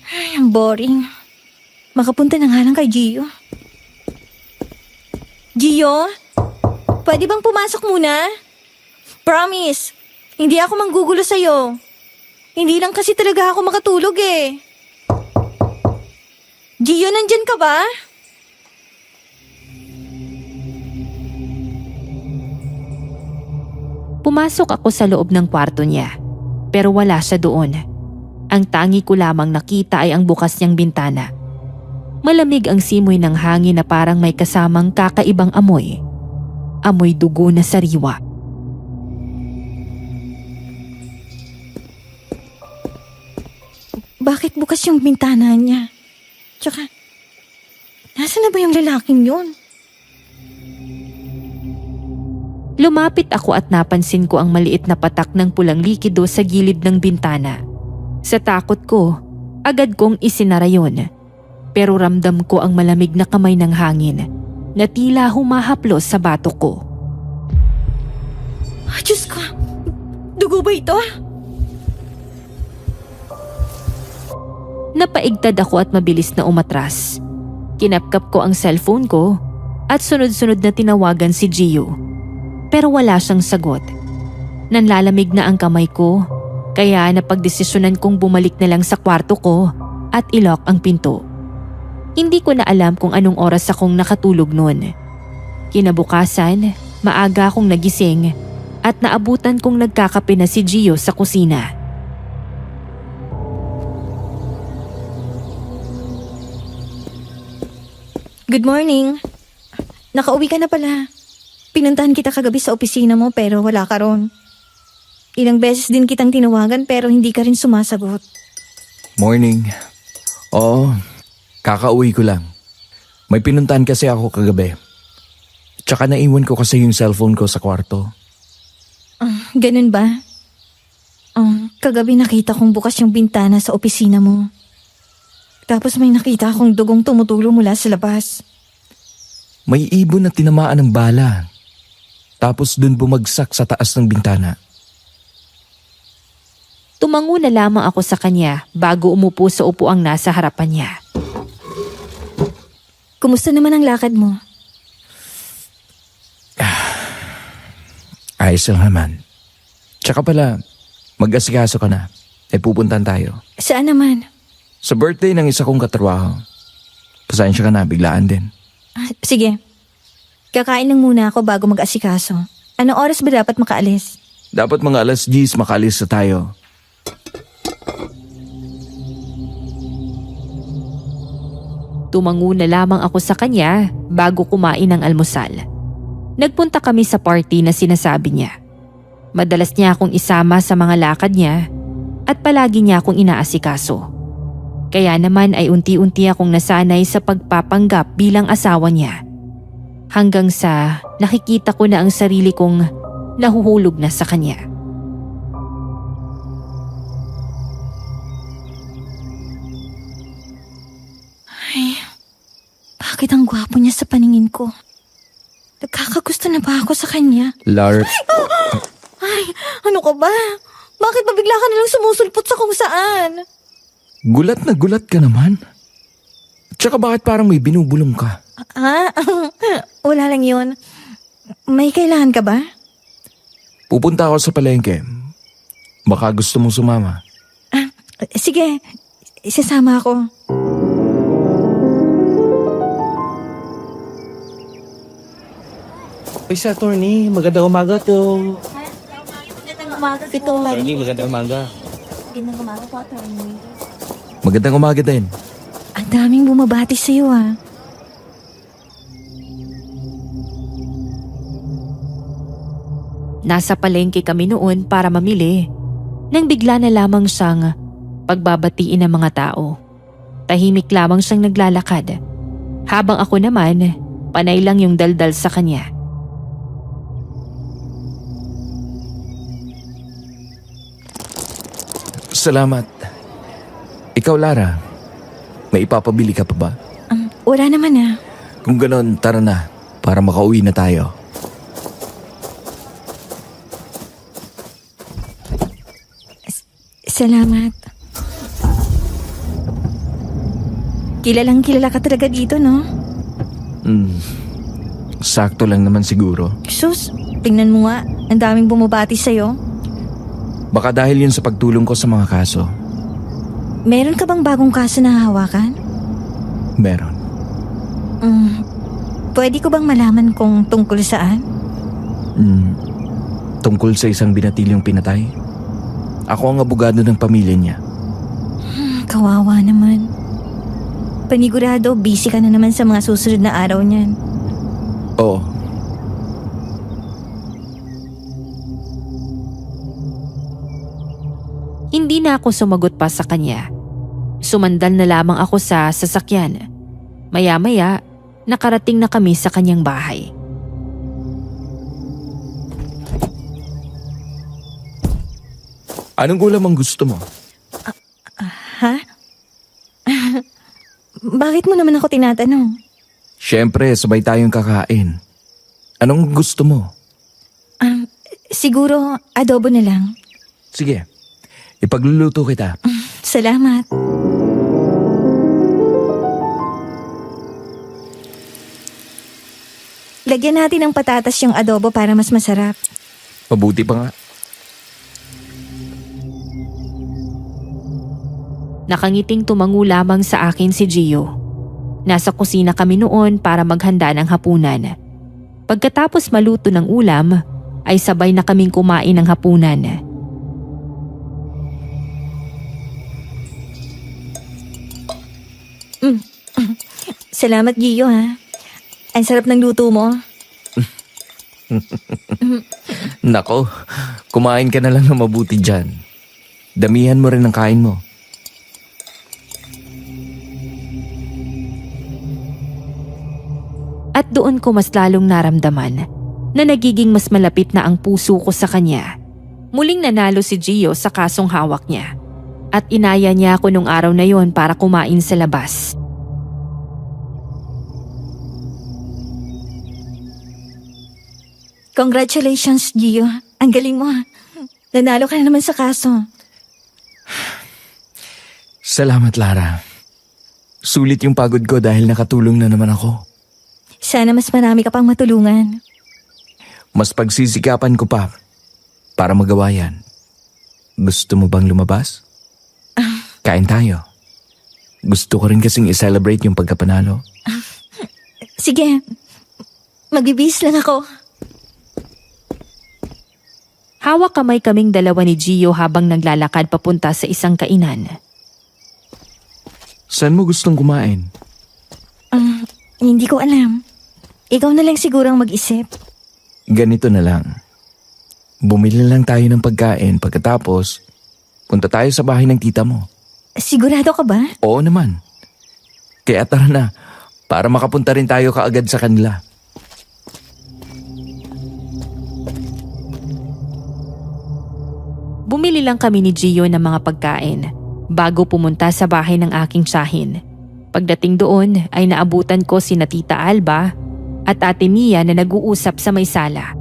Ay, ang boring. Makapunta na nga lang kay Gio. Gio? Pwede bang pumasok muna? Promise, hindi ako manggugulo sa'yo. Hindi lang kasi talaga ako makatulog eh. Gio, nandyan ka ba? Pumasok ako sa loob ng kwarto niya, pero wala siya doon. Ang tangi ko lamang nakita ay ang bukas niyang bintana. Malamig ang simoy ng hangin na parang may kasamang kakaibang amoy. Amoy dugo na sariwa. Bakit bukas yung bintana niya? Tsaka, nasaan na ba yung lalaking yun? Lumapit ako at napansin ko ang maliit na patak ng pulang likido sa gilid ng bintana. Sa takot ko, agad kong isinara yun. Pero ramdam ko ang malamig na kamay ng hangin na tila humahaplos sa batok ko. Ah, Diyos ko, dugo ba ito? Napaigtad ako at mabilis na umatras. Kinapkap ko ang cellphone ko at sunod-sunod na tinawagan si Gio. Pero wala siyang sagot. Nanlalamig na ang kamay ko, kaya napagdesisyonan kong bumalik na lang sa kwarto ko at ilock ang pinto. Hindi ko na alam kung anong oras akong nakatulog noon. Kinabukasan, maaga akong nagising at naabutan kong nagkakape na si Gio sa kusina. Good morning. Nakauwi ka na pala. Pinuntahan kita kagabi sa opisina mo pero wala ka ron. Ilang beses din kitang tinawagan pero hindi ka rin sumasagot. Morning. Oo, kakauwi ko lang. May pinuntahan kasi ako kagabi. Tsaka naiwan ko kasi yung cellphone ko sa kwarto. Ganun ba? Kagabi nakita kong bukas yung bintana sa opisina mo. Tapos may nakita akong dugong tumutulo mula sa labas. May ibon na tinamaan ng bala. Tapos dun bumagsak sa taas ng bintana. Tumango na lamang ako sa kanya bago umupo sa upuang nasa harapan niya. Kumusta naman ang lakad mo? Ayos lang naman. Tsaka pala, mag-asikaso ka na. Pupuntan tayo. Saan naman? Sa birthday ng isa kong katrabaho. Pasensya ka na, biglaan din. Sige. Kakain lang muna ako bago mag-asikaso. Anong oras ba dapat makaalis? Dapat mga alas 10 makalis na tayo. Tumango na lamang ako sa kanya bago kumain ng almusal. Nagpunta kami sa party na sinasabi niya. Madalas niya akong isama sa mga lakad niya at palagi niya akong inaasikaso. Kaya naman ay unti-unti akong nasanay sa pagpapanggap bilang asawa niya. Hanggang sa nakikita ko na ang sarili kong nahuhulog na sa kanya. Ay, bakit ang gwapo niya sa paningin ko? Nagkakagusto na ba ako sa kanya? Ay, ano ka ba? Bakit ba bigla ka nalang sumusulpot sa kung saan? Gulat na gulat ka naman. Tsaka bakit parang may binubulong ka? Wala lang yun. May kailangan ka ba? Pupunta ako sa palengke. Baka gusto mong sumama. Sige, isasama ako. Uy, sa attorney, magandang umaga to. Magandang umaga, Pito. Attorney, magandang umaga. Magandang umaga po, attorney. Magandang umaga din. Ang daming bumabati sa'yo, ah. Nasa palengke kami noon para mamili. Nang bigla na lamang siyang pagbabatiin ng mga tao. Tahimik lamang siyang naglalakad, habang ako naman, panay lang yung daldal sa kanya. Salamat. Ikaw, Lara, may ipapabili ka pa ba? Wala naman ah. Kung ganon, tara na para makauwi na tayo. Salamat. Kilalang kilala ka talaga dito, no? Sakto lang naman siguro. Sus, tingnan mo nga. Ang daming bumabati sa'yo. Baka dahil yun sa pagtulong ko sa mga kaso. Meron ka bang bagong kaso na hawakan? Meron. Pwede ko bang malaman kung tungkol saan? Tungkol sa isang binatilyong pinatay. Ako ang abogado ng pamilya niya. Kawawa naman. Panigurado, busy ka na naman sa mga susunod na araw niyan. Oo. Hindi na ako sumagot pa sa kanya. Sumandal na lamang ako sa sasakyan. Maya-maya, nakarating na kami sa kanyang bahay. Anong ulam ang gusto mo? Ha? Bakit mo naman ako tinatanong? Siyempre, sabay tayong kakain. Anong gusto mo? Siguro adobo na lang. Sige, ipagluluto kita. Salamat. Lagyan natin ng patatas yung adobo para mas masarap. Mabuti pa nga. Nakangiting tumango lamang sa akin si Gio. Nasa kusina kami noon para maghanda ng hapunan. Pagkatapos maluto ng ulam, ay sabay na kaming kumain ng hapunan. Salamat, Gio, ha. Ang sarap ng luto mo. Nako, kumain ka na lang na mabuti dyan. Damihan mo rin ang kain mo. At doon ko mas lalong naramdaman na nagiging mas malapit na ang puso ko sa kanya. Muling nanalo si Gio sa kasong hawak niya. At inaya niya ako nung araw na yon para kumain sa labas. Congratulations, Gio. Ang galing mo, ha. Nanalo ka na naman sa kaso. Salamat, Lara. Sulit yung pagod ko dahil nakatulong na naman ako. Sana mas marami ka pang matulungan. Mas pagsisikapan ko pa para magawa yan. Gusto mo bang lumabas? Kain tayo. Gusto ko rin kasing i-celebrate yung pagkapanalo. Sige, magbibihis lang ako. Hawak kamay kaming dalawa ni Gio habang naglalakad papunta sa isang kainan. Saan mo gustong kumain? Hindi ko alam. Ikaw na lang siguro ang mag-isip. Ganito na lang. Bumili lang tayo ng pagkain pagkatapos punta tayo sa bahay ng tita mo. Sigurado ka ba? Oo naman. Kaya tara na para makapunta rin tayo kaagad sa kanila. Bumili lang kami ni Gio ng mga pagkain bago pumunta sa bahay ng aking tiyahin. Pagdating doon ay naabutan ko sina Tita Alba at Ate Mia na nag-uusap sa may sala.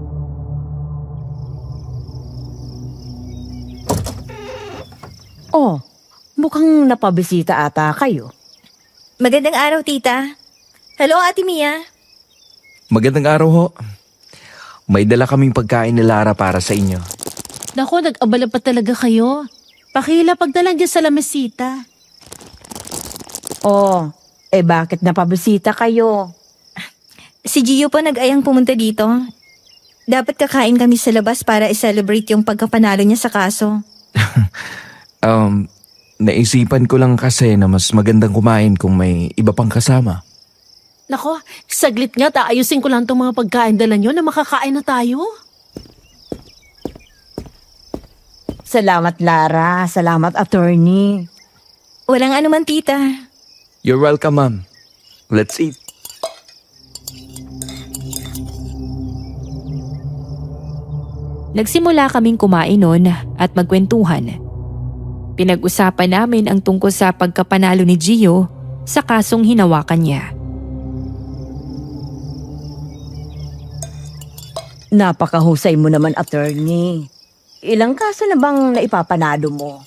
Oh, mukhang napabisita ata kayo. Magandang araw, tita. Hello, Ate Mia. Magandang araw ho. May dala kaming pagkain ni Lara para sa inyo. Naku, nag-abala pa talaga kayo. Pakila pagdalan dyan sa lamesita. Oh, bakit napabisita kayo? Si Gio pa nag-ayang pumunta dito. Dapat kakain kami sa labas para i-celebrate yung pagkapanalo niya sa kaso. Naisipan ko lang kasi na mas magandang kumain kung may iba pang kasama. Nako, saglit nga, taayusin ko lang itong mga pagkain dala nyo na makakain na tayo. Salamat, Lara. Salamat, attorney. Walang anuman, tita. You're welcome, ma'am. Let's eat. Nagsimula kaming kumain noon at magkwentuhan. Pinag-usapan namin ang tungkol sa pagkapanalo ni Gio sa kasong hinawakan niya. Napakahusay mo naman, attorney. Ilang kaso na bang naipapanalo mo?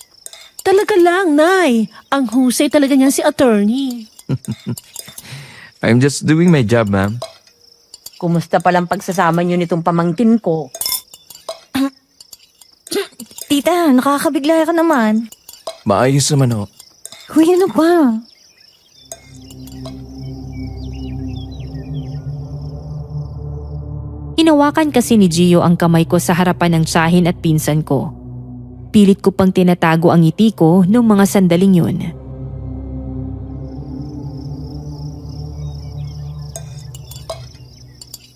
Talaga lang, Nay. Ang husay talaga niyan si attorney. I'm just doing my job, ma'am. Kumusta palang pagsasama niyo nitong pamangkin ko? Tita, nakakabigla ka naman. Maayos naman, oh. Huy, ano ba? Hinawakan kasi ni Gio ang kamay ko sa harapan ng tiyahin at pinsan ko. Pilit ko pang tinatago ang ngiti ko noong mga sandaling yun.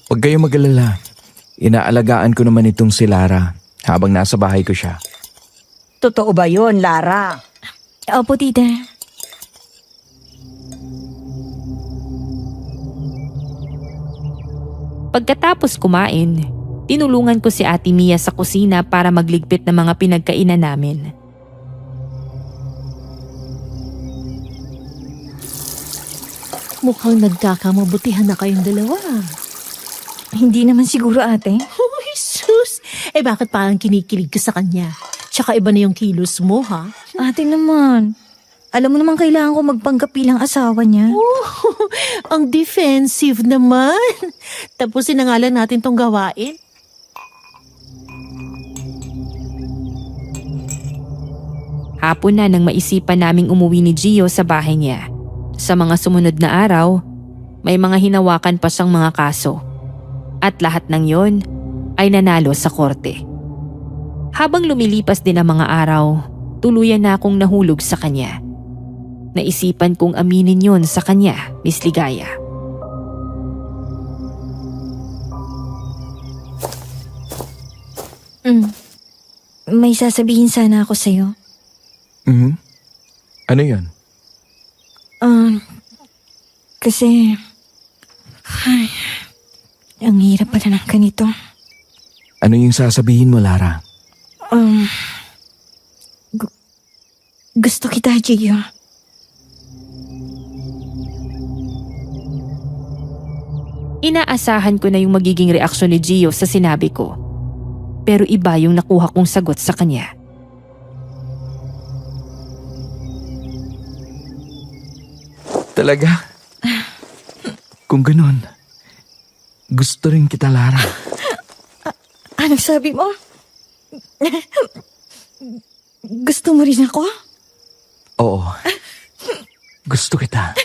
Huwag kayong mag-alala. Inaalagaan ko naman itong si Lara habang nasa bahay ko siya. Totoo ba yon, Lara? Opo, tita. Pagkatapos kumain, tinulungan ko si Ate Mia sa kusina para magligpit ng mga pinagkainan namin. Mukhang nagkakamabutihan na kayong dalawa. Hindi naman siguro, ate. Oh, Jesus! Bakit parang kinikilig ka sa kanya? Tsaka iba na yung kilos mo, ha? Ate naman. Alam mo naman kailangan ko magpanggap bilang asawa niya. Ang defensive naman. Tapusin na nga lang natin tong gawain. Hapon na nang maisipan naming umuwi ni Gio sa bahay niya. Sa mga sumunod na araw, may mga hinawakan pa siyang mga kaso. At lahat ng yon ay nanalo sa korte. Habang lumilipas din ang mga araw, tuluyan na akong nahulog sa kanya. Naisipan kong aminin yon sa kanya, Miss Ligaya. May sasabihin sana ako sa'yo. Mhm. Ano yun? Kasi... Ay, ang hirap pala ng ganito. Ano yung sasabihin mo, Lara? Gusto kita, Gio. Inaasahan ko na yung magiging reaksyon ni Gio sa sinabi ko. Pero iba yung nakuha kong sagot sa kanya. Talaga? Kung ganun, gusto rin kita, Lara. Anong sabi mo? Gusto mo rin ako? Oo. Gusto kita.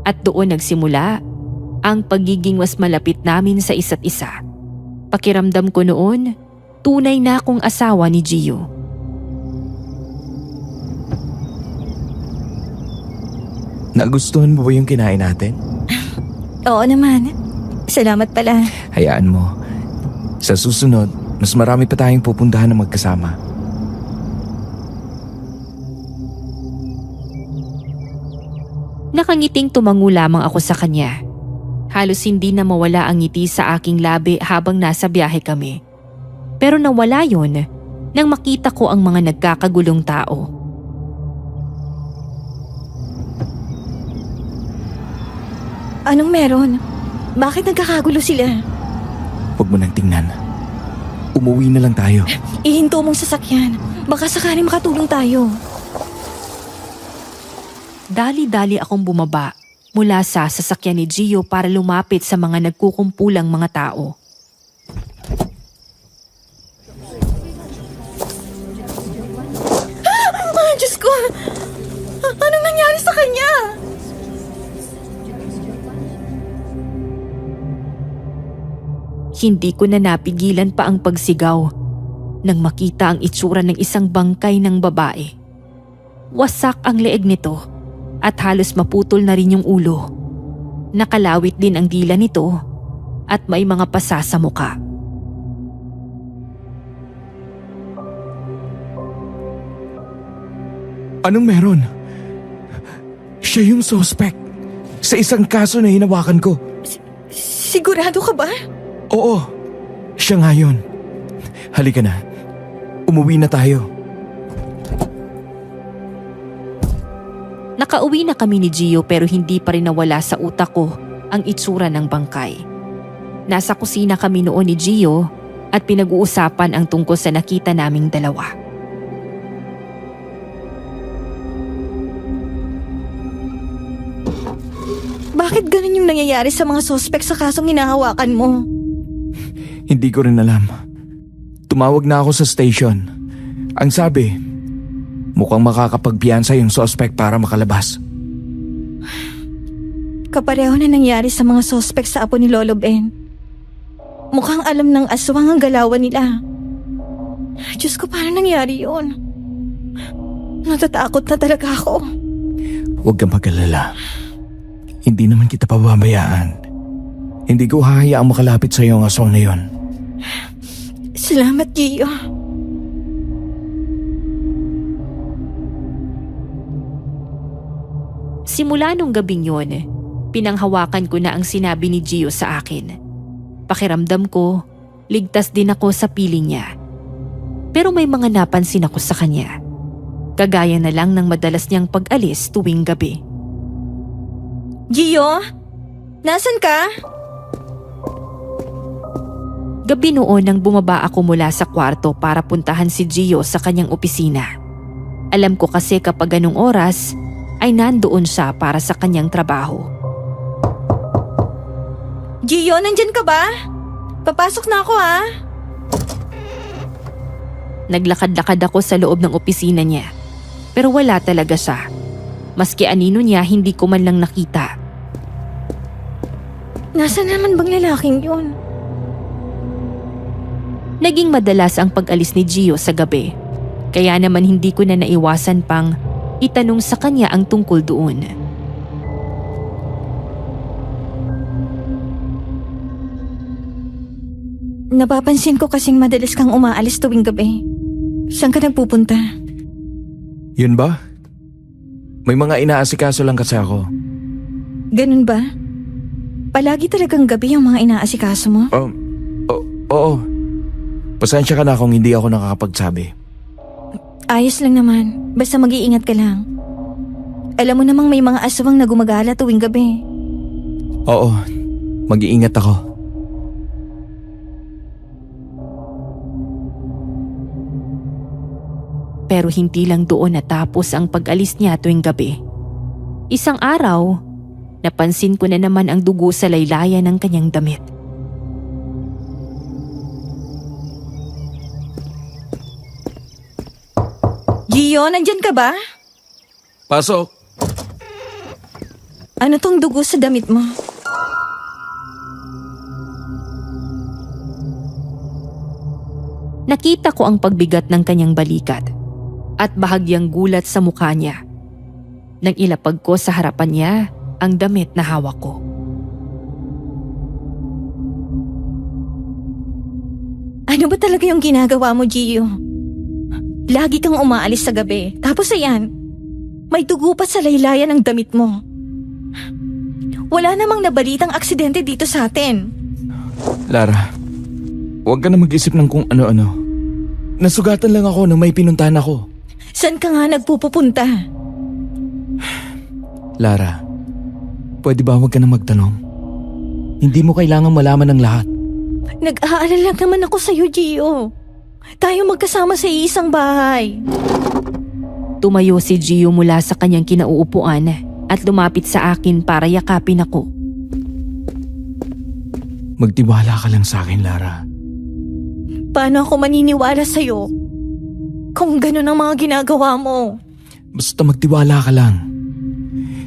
At doon nagsimula ang pagiging mas malapit namin sa isa't isa. Pakiramdam ko noon, tunay na akong asawa ni Gio. Nagustuhan mo ba yung kinain natin? Oo naman. Salamat pala. Hayaan mo. Sa susunod, mas marami pa tayong pupuntahan na magkasama. Nakangiting tumango lamang ako sa kanya. Halos hindi na mawala ang ngiti sa aking labi habang nasa biyahe kami. Pero nawala yon nang makita ko ang mga nagkakagulong tao. Anong meron? Bakit nagkakagulo sila? Huwag mo nang tingnan. Umuwi na lang tayo. Ihinto mong sasakyan. Baka sakaling makatulong tayo. Dali-dali akong bumaba mula sa sasakyan ni Gio para lumapit sa mga nagkukumpulang mga tao. Diyos ko! Anong nangyari sa kanya? Hindi ko na napigilan pa ang pagsigaw nang makita ang itsura ng isang bangkay ng babae. Wasak ang leeg nito at halos maputol na rin yung ulo. Nakalawit din ang dila nito at may mga pasa sa muka. Anong meron? Siya yung suspect sa isang kaso na hinawakan ko. Sigurado ka ba? Oo, siya nga yun. Halika na. Umuwi na tayo. Nakauwi na kami ni Gio pero hindi pa rin nawala sa utak ko ang itsura ng bangkay. Nasa kusina kami noon ni Gio at pinag-uusapan ang tungkol sa nakita naming dalawa. Bakit ganun yung nangyayari sa mga suspect sa kasong hinahawakan mo? Hindi ko rin alam. Tumawag na ako sa station. Ang sabi, mukhang makakapagpiyansa yung suspect para makalabas. Kapareho na nangyari sa mga suspect sa apo ni Lolo Ben. Mukhang alam ng aswang ang galawan nila. Diyos ko, paano nangyari yun? Natatakot na talaga ako. Huwag kang mag-alala. Hindi naman kita pababayaan. Hindi ko hahayaang makalapit sa iyo ang aswang na yon. Salamat, Gio. Simula nung gabing yun, pinanghawakan ko na ang sinabi ni Gio sa akin. Pakiramdam ko, ligtas din ako sa piling niya. Pero may mga napansin ako sa kanya. Kagaya na lang ng madalas niyang pag-alis tuwing gabi. Gio? Nasaan ka? Gabi noon nang bumaba ako mula sa kwarto para puntahan si Gio sa kanyang opisina. Alam ko kasi kapag ganung oras ay nandoon siya para sa kanyang trabaho. Gio, nandyan ka ba? Papasok na ako, ha? Naglakad-lakad ako sa loob ng opisina niya. Pero wala talaga siya. Maski anino niya, hindi ko man lang nakita. Nasaan naman bang lalaking yun? Naging madalas ang pag-alis ni Gio sa gabi. Kaya naman hindi ko na naiwasan pang itanong sa kanya ang tungkol doon. Napapansin ko kasing madalas kang umaalis tuwing gabi. Saan ka nagpupunta? Yun ba? May mga inaasikaso lang kasi ako. Ganun ba? Palagi talagang gabi yung mga inaasikaso mo? Oo. Pasensya ka na kung hindi ako nakakapagsabi. Ayos lang naman. Basta mag-iingat ka lang. Alam mo namang may mga aswang na gumagala tuwing gabi. Oo, mag-iingat ako. Pero hindi lang doon natapos ang pag-alis niya tuwing gabi. Isang araw, napansin ko na naman ang dugo sa laylayan ng kanyang damit. Gio, nandyan ka ba? Pasok! Ano tong dugo sa damit mo? Nakita ko ang pagbigat ng kanyang balikat at bahagyang gulat sa mukha niya. Nang ilapag ko sa harapan niya ang damit na hawak ko. Ano ba talaga yung ginagawa mo, Gio? Lagi kang umaalis sa gabi. Tapos ayan, may dugo pa sa laylayan ng damit mo. Wala namang nabalitang aksidente dito sa atin. Lara, huwag ka na mag-isip ng kung ano-ano. Nasugatan lang ako nang may pinuntahan ako. Saan ka nga nagpupunta? Lara, pwede ba huwag ka na magtanong? Hindi mo kailangang malaman ng lahat. Nag-aalala lang naman ako sa'yo, Gio. Tayo magkasama sa iisang bahay. Tumayo si Gio mula sa kanyang kinauupuan at lumapit sa akin para yakapin ako. Magtiwala ka lang sa akin, Lara. Paano ako maniniwala sa'yo kung gano'n ang mga ginagawa mo? Basta magtiwala ka lang.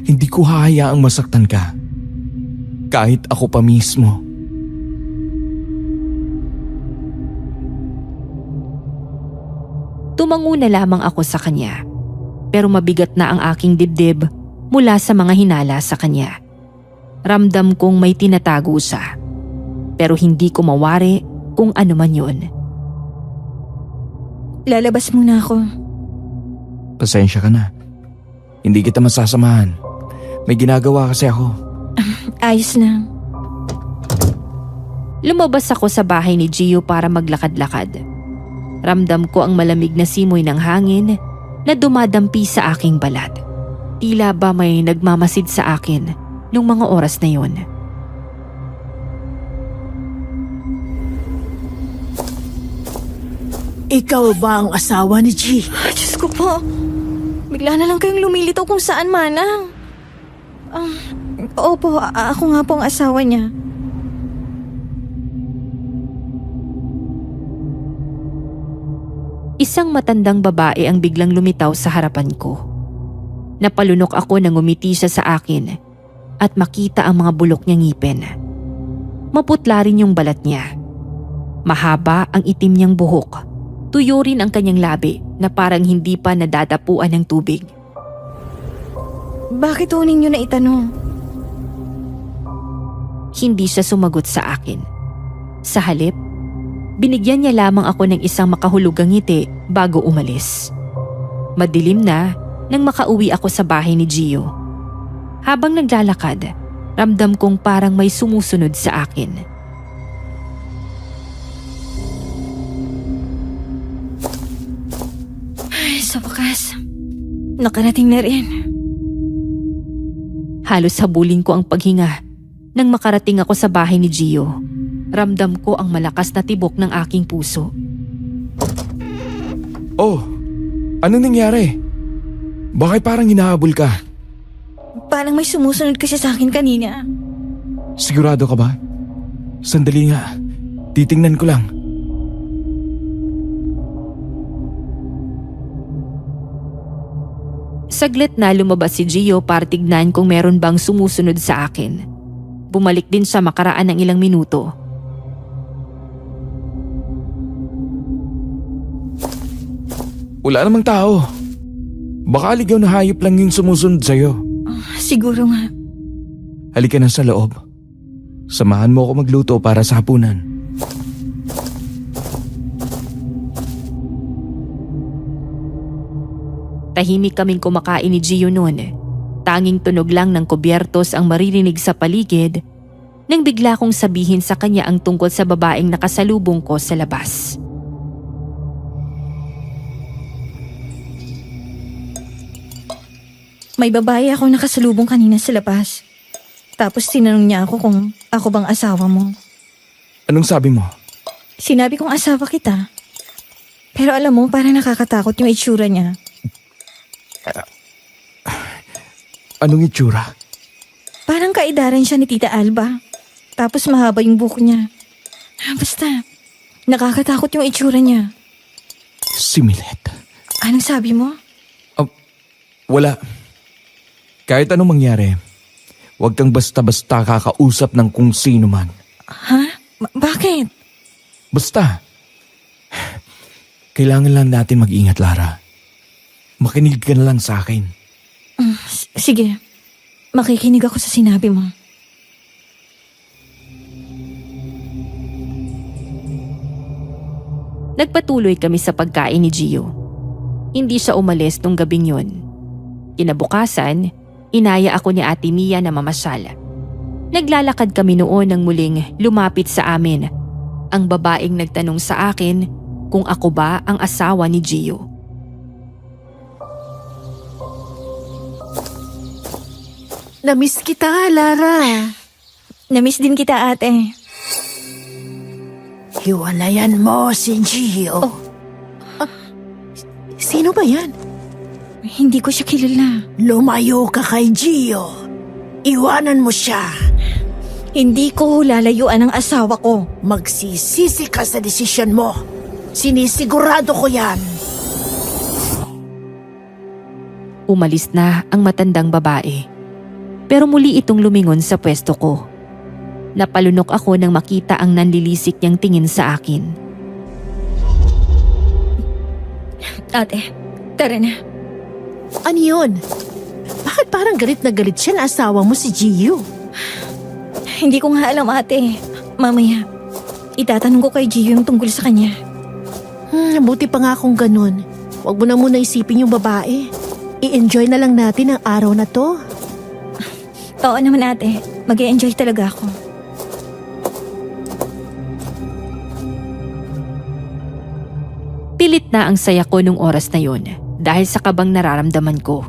Hindi ko hahayaang masaktan ka. Kahit ako pa mismo. Tumango na lamang ako sa kanya. Pero mabigat na ang aking dibdib mula sa mga hinala sa kanya. Ramdam kong may tinatago siya. Pero hindi ko mawari kung ano man yun. Lalabas muna ako. Pasensya ka na. Hindi kita masasamahan. May ginagawa kasi ako. Ayos lang. Lumabas ako sa bahay ni Gio para maglakad-lakad. Ramdam ko ang malamig na simoy ng hangin na dumadampi sa aking balat. Tila ba may nagmamasid sa akin nung mga oras na yon. Ikaw ba ang asawa ni G? Diyos ko po. Bigla na lang kayong lumilitaw kung saan manang. Opo, ako nga po ang asawa niya. Isang matandang babae ang biglang lumitaw sa harapan ko. Napalunok ako nang ngumiti siya sa akin at makita ang mga bulok niyang ngipin. Maputla rin yung balat niya. Mahaba ang itim niyang buhok. Tuyo rin ang kanyang labi na parang hindi pa nadadapuan ng tubig. Bakit ho ninyo na itanong? Hindi siya sumagot sa akin. Sa halip, binigyan niya lamang ako ng isang makahulugang ngiti bago umalis. Madilim na nang makauwi ako sa bahay ni Gio. Habang naglalakad, ramdam kong parang may sumusunod sa akin. Ay, sa wakas. Nakarating na rin. Halos habulin ko ang paghinga nang makarating ako sa bahay ni Gio. Ramdam ko ang malakas na tibok ng aking puso. Oh, anong nangyari? Bakit parang hinahabol ka? Parang may sumusunod kasi sa akin kanina. Sigurado ka ba? Sandali nga. Titingnan ko lang. Saglit na lumabas si Gio para tignan kung meron bang sumusunod sa akin. Bumalik din siya makaraan ng ilang minuto. Wala namang tao. Baka ligaw na hayop lang yung sumusunod sa'yo. Siguro nga. Halika na sa loob. Samahan mo ako magluto para sa hapunan. Tahimik kaming kumakain ni Gio noon. Tanging tunog lang ng kubyertos ang maririnig sa paligid nang bigla kong sabihin sa kanya ang tungkol sa babaeng nakasalubong ko sa labas. May babae ako nakasalubong kanina sa labas. Tapos tinanong niya ako kung ako bang asawa mo. Anong sabi mo? Sinabi kong asawa kita. Pero alam mo, parang nakakatakot yung itsura niya. Anong itsura? Parang kaidaran siya ni Tita Alba. Tapos mahaba yung buhok niya. Basta, nakakatakot yung itsura niya. Si Milet. Anong sabi mo? Wala. Kahit anong mangyari, huwag kang basta-basta kakausap ng kung sino man. Ha? Bakit? Basta. Kailangan lang natin mag-ingat, Lara. Makinig ka na lang sa akin. Sige, makikinig ako sa sinabi mo. Nagpatuloy kami sa pagkain ni Gio. Hindi siya umalis nung gabing yun. Kinabukasan, inaya ako ni Ate Mia na mamasyal. Naglalakad kami noon nang muling lumapit sa amin ang babaeng nagtanong sa akin kung ako ba ang asawa ni Gio. Namiss kita, Lara. Namiss din kita, ate. Hiwalayan mo si Gio. Sino ba yan? Hindi ko siya kilala. Lumayo ka kay Gio. Iwanan mo siya. Hindi ko lalayuan ang asawa ko. Magsisisi ka sa desisyon mo. Sinisigurado ko yan. Umalis na ang matandang babae. Pero muli itong lumingon sa pwesto ko. Napalunok ako nang makita ang nanlilisik niyang tingin sa akin. Ate, tara na. Ano yun? Bakit parang galit na galit siya na asawa mo si Gio? Hindi ko nga alam, ate. Mamaya, itatanong ko kay Gio yung tungkol sa kanya. Buti pa nga kung ganun. Huwag mo na muna isipin yung babae. I-enjoy na lang natin ang araw na to. Oo naman ate, mag-enjoy talaga ako. Pilit na ang saya ko nung oras na yon dahil sa kabang nararamdaman ko.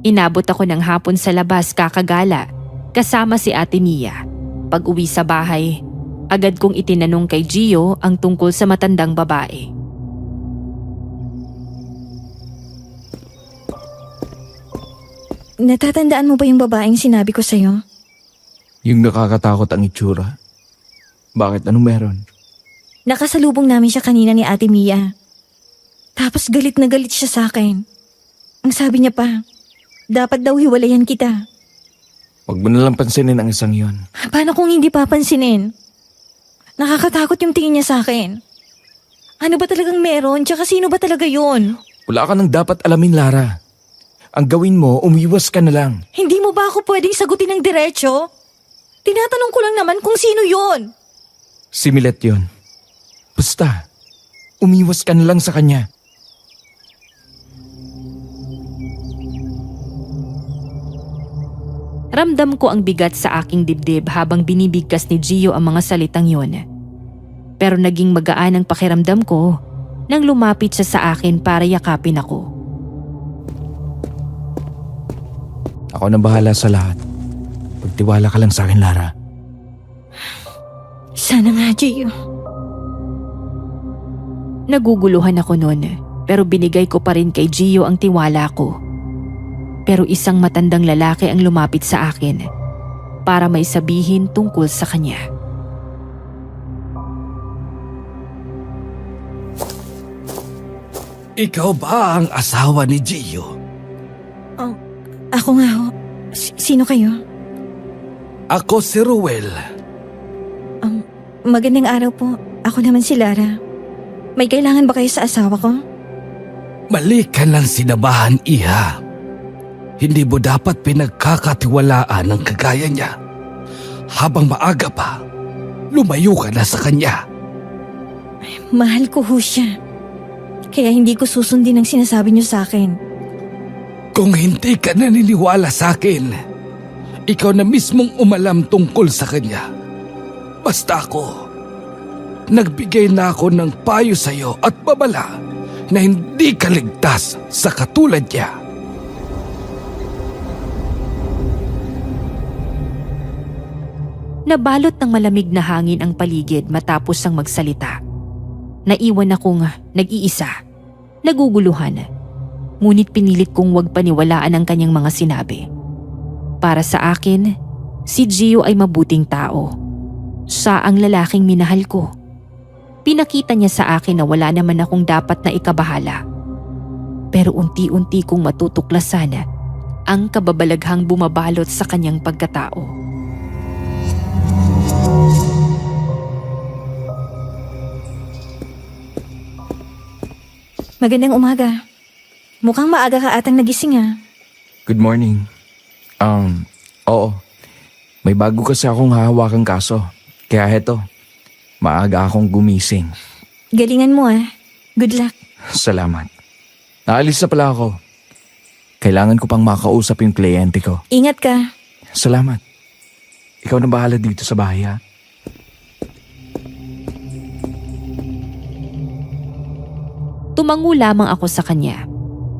Inabot ako ng hapon sa labas kakagala kasama si Ate Mia. Pag uwi sa bahay, agad kong itinanong kay Gio ang tungkol sa matandang babae. Natatandaan mo ba yung babaeng sinabi ko sa'yo? Yung nakakatakot ang itsura. Bakit? Anong meron? Nakasalubong namin siya kanina ni Ate Mia. Tapos galit na galit siya sa akin. Ang sabi niya pa, dapat daw hiwalayan kita. Huwag mo nalang pansinin ang isang yon. Paano kung hindi papansinin? Nakakatakot yung tingin niya sa akin. Ano ba talagang meron? Tsaka sino ba talaga yun? Wala ka nang dapat alamin, Lara. Ang gawin mo, umiwas ka na lang. Hindi mo ba ako pwedeng sagutin ng diretsyo? Tinatanong ko lang naman kung sino yun. Si Milet yon. Basta, umiwas ka na lang sa kanya. Ramdam ko ang bigat sa aking dibdib habang binibigkas ni Gio ang mga salitang yon. Pero naging magaan ang pakiramdam ko nang lumapit siya sa akin para yakapin ako. Ako na bahala sa lahat. Pagtiwala ka lang sa akin, Lara. Sana nga, Gio. Naguguluhan ako noon, pero binigay ko pa rin kay Gio ang tiwala ko. Pero isang matandang lalaki ang lumapit sa akin para may sabihin tungkol sa kanya. Ikaw ba ang asawa ni Gio? Ako nga ho. Sino kayo? Ako si Ruel. Magandang araw po. Ako naman si Lara. May kailangan ba kayo sa asawa ko? Mali ka ng sinabahan, iha. Hindi mo dapat pinagkakatiwalaan ang kagaya niya. Habang maaga pa, lumayo ka na sa kanya. Mahal ko ho siya. Kaya hindi ko susundin ang sinasabi niyo sa akin. Kung hindi ka naniniwala sa akin, ikaw na mismong umalam tungkol sa kanya. Basta ako, nagbigay na ako ng payo sa iyo at babala na hindi ka ligtas sa katulad niya. Nabalot ng malamig na hangin ang paligid matapos ang magsalita. Naiwan akong nag-iisa, naguguluhan. Ngunit pinilit kong huwag paniwalaan ang kanyang mga sinabi. Para sa akin, si Gio ay mabuting tao. Siya ang lalaking minahal ko. Pinakita niya sa akin na wala naman akong dapat na ikabahala. Pero unti-unti kong matutuklasan ang kababalaghang bumabalot sa kanyang pagkatao. Magandang umaga. Mukhang maaga ka atang nagising ah. Good morning. Oo. May bago kasi akong hahawakang kaso. Kaya heto, maaga akong gumising. Galingan mo ah. Good luck. Salamat. Naalis na pala ako. Kailangan ko pang makausap yung kliyente ko. Ingat ka. Salamat. Ikaw na bahala dito sa bahay, ha? Tumango lamang ako sa kanya,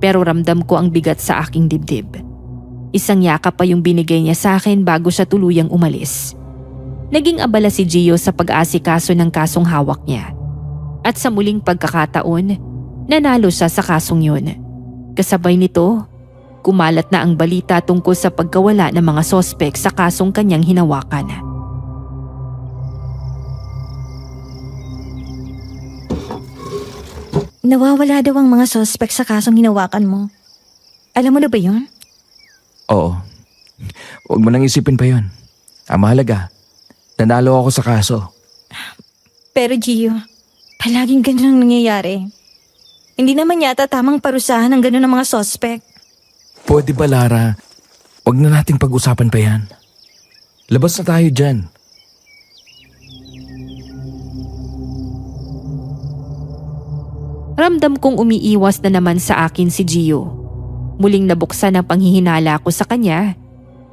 pero ramdam ko ang bigat sa aking dibdib. Isang yakap pa yung binigay niya sa akin bago siya tuluyang umalis. Naging abala si Gio sa pag-asikaso ng kasong hawak niya. At sa muling pagkakataon, nanalo siya sa kasong yun. Kasabay nito, kumalat na ang balita tungkol sa pagkawala ng mga sospek sa kasong kanyang hinawakan. Nawawala daw ang mga suspect sa kasong hinawakan mo. Alam mo na ba yun? Oo. Huwag mo nang isipin pa yun. Ang mahalaga, nanalo ako sa kaso. Pero Gio, palaging ganun ang nangyayari. Hindi naman yata tamang parusahan ang ganun ng mga suspect. Pwede ba, Lara? Huwag na nating pag-usapan pa yan. Labas na tayo dyan. Ramdam kong umiiwas na naman sa akin si Gio. Muling nabuksan ang panghihinala ko sa kanya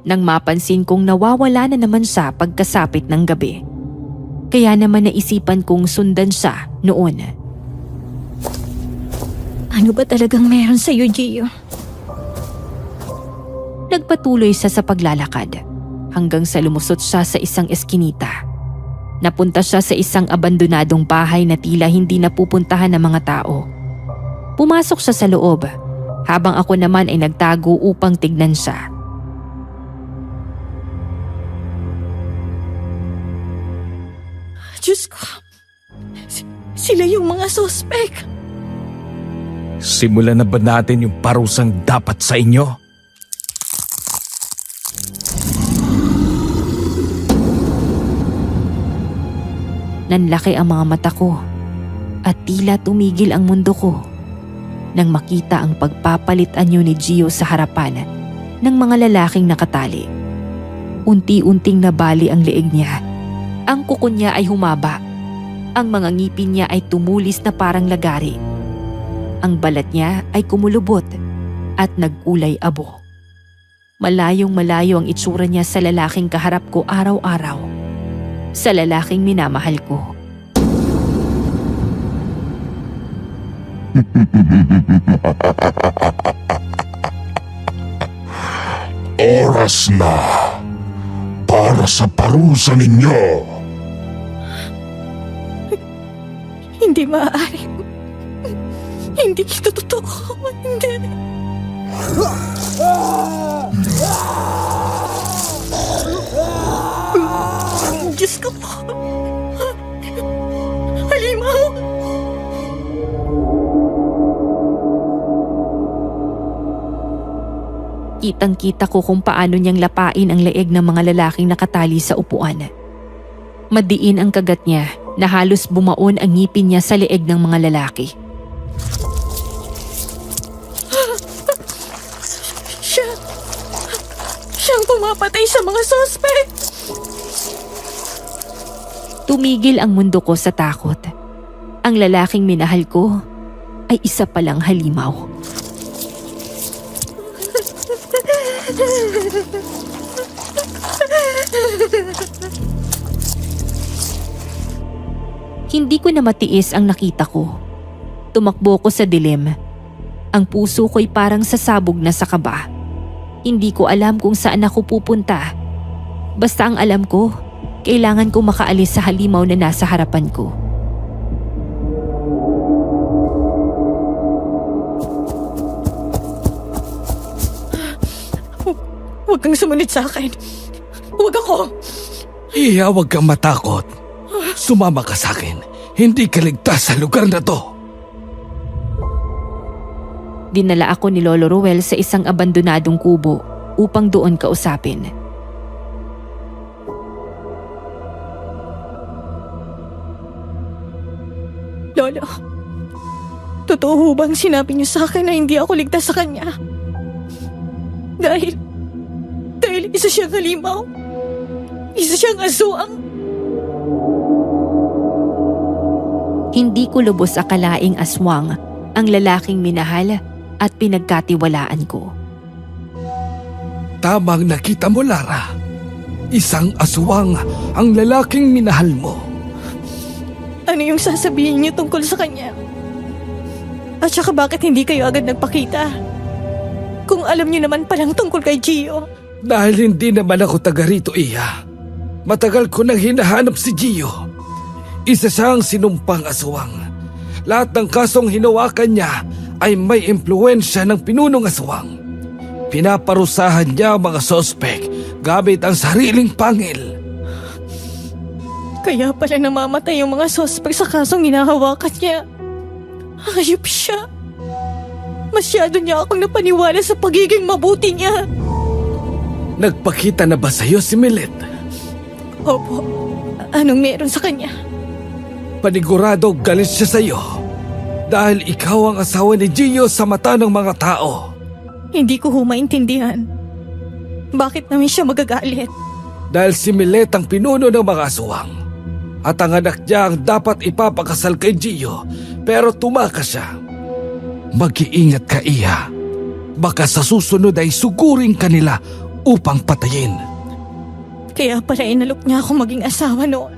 nang mapansin kong nawawala na naman siya pagkasapit ng gabi. Kaya naman naisipan kong sundan siya noon. Ano ba talagang meron sa'yo, Gio? Nagpatuloy siya sa paglalakad hanggang sa lumusot siya sa isang eskinita. Napunta siya sa isang abandonadong bahay na tila hindi napupuntahan ng mga tao. Pumasok siya sa loob habang ako naman ay nagtago upang tignan siya. Diyos ko, sila yung mga sospek. Simulan na ba natin yung parusang dapat sa inyo? Nanlaki ang mga mata ko at tila tumigil ang mundo ko nang makita ang pagpapalit anyo ni Gio sa harapan ng mga lalaking nakatali. Unti-unting nabali ang leeg niya. Ang kuko niya ay humaba. Ang mga ngipin niya ay tumulis na parang lagari. Ang balat niya ay kumulubot at nagkulay abo. Malayong malayo ang itsura niya sa lalaking kaharap ko araw-araw. Sa lalaking minamahal ko. Oras na para sa parusa ninyo. Hindi maaari. Hindi ito totoo. Hindi. Diyos ko po. Halimaw. Kitang-kita ko kung paano niyang lapain ang leeg ng mga lalaking nakatali sa upuan. Madiin ang kagat niya na halos bumaon ang ngipin niya sa leeg ng mga lalaki. Siyang pumapatay sa mga sospek. Tumigil ang mundo ko sa takot. Ang lalaking minahal ko ay isa palang halimaw. Hindi ko na matiis ang nakita ko. Tumakbo ko sa dilim. Ang puso ko'y parang sasabog na sa kaba. Hindi ko alam kung saan ako pupunta. Basta ang alam ko, kailangan ko makaalis sa halimaw na nasa harapan ko. Huwag kang sumunod sa akin. Huwag ako. Iya, huwag kang matakot. Sumama ka sa akin. Hindi ka ligtas sa lugar na to. Dinala ako ni Lolo Ruel sa isang abandonadong kubo upang doon kausapin. Lolo, totoo ho bang sinabi niyo sa akin na hindi ako ligtas sa kanya? Dahil isa siyang halimaw. Isa siyang aswang. Hindi ko lubos akalaing aswang ang lalaking minahal at pinagkatiwalaan ko. Tamang nakita mo, Lara. Isang aswang ang lalaking minahal mo. Ano yung sasabihin niyo tungkol sa kanya? At saka bakit hindi kayo agad nagpakita? Kung alam niyo naman palang tungkol kay Gio. Dahil hindi naman ako taga rito, Iya. Matagal ko nang hinahanap si Gio. Isa siyang sinumpang aswang. Lahat ng kasong hinawakan niya ay may impluensya ng pinunong aswang. Pinaparusahan niya ang mga sospek gamit ang sariling pangil. Kaya pala namamatay yung mga sospek sa kasong hinahawakan niya. Hayop siya. Masyado niya akong napaniwala sa pagiging mabuti niya. Nagpakita na ba sa'yo si Milet? Opo. Anong meron sa kanya? Panigurado galit siya sa'yo. Dahil ikaw ang asawa ni Gio sa mata ng mga tao. Hindi ko maintindihan. Bakit namin siya magagalit? Dahil si Milet ang pinuno ng mga aswang. At ang anak niya ang dapat ipapakasal kay Gio, pero tumakas siya. Mag-iingat ka, Iya. Baka sa susunod ay sugurin kanila upang patayin. Kaya pala inalok niya ako maging asawa noon.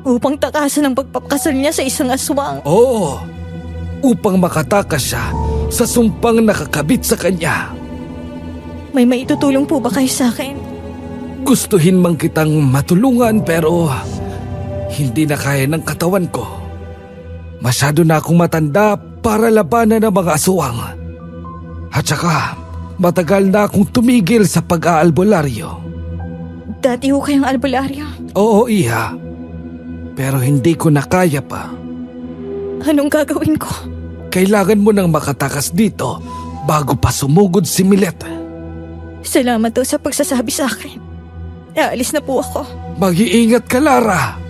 Upang takasan ang pagpapakasal niya sa isang aswang. Oo, upang makatakas siya sa sumpang nakakabit sa kanya. May maitutulong po ba kayo sa akin? Gustuhin man kitang matulungan pero hindi na kaya ng katawan ko. Masyado na akong matanda para labanan ng mga aswang. At saka, matagal na akong tumigil sa pag-aalbularyo. Dati ho kayong albularyo. Oo, Iha. Pero hindi ko na kaya pa. Anong gagawin ko? Kailangan mo nang makatakas dito bago pa sumugod si Milet. Salamat daw sa pagsasabi sa akin. Aalis na po ako. Mag-iingat ka, Lara.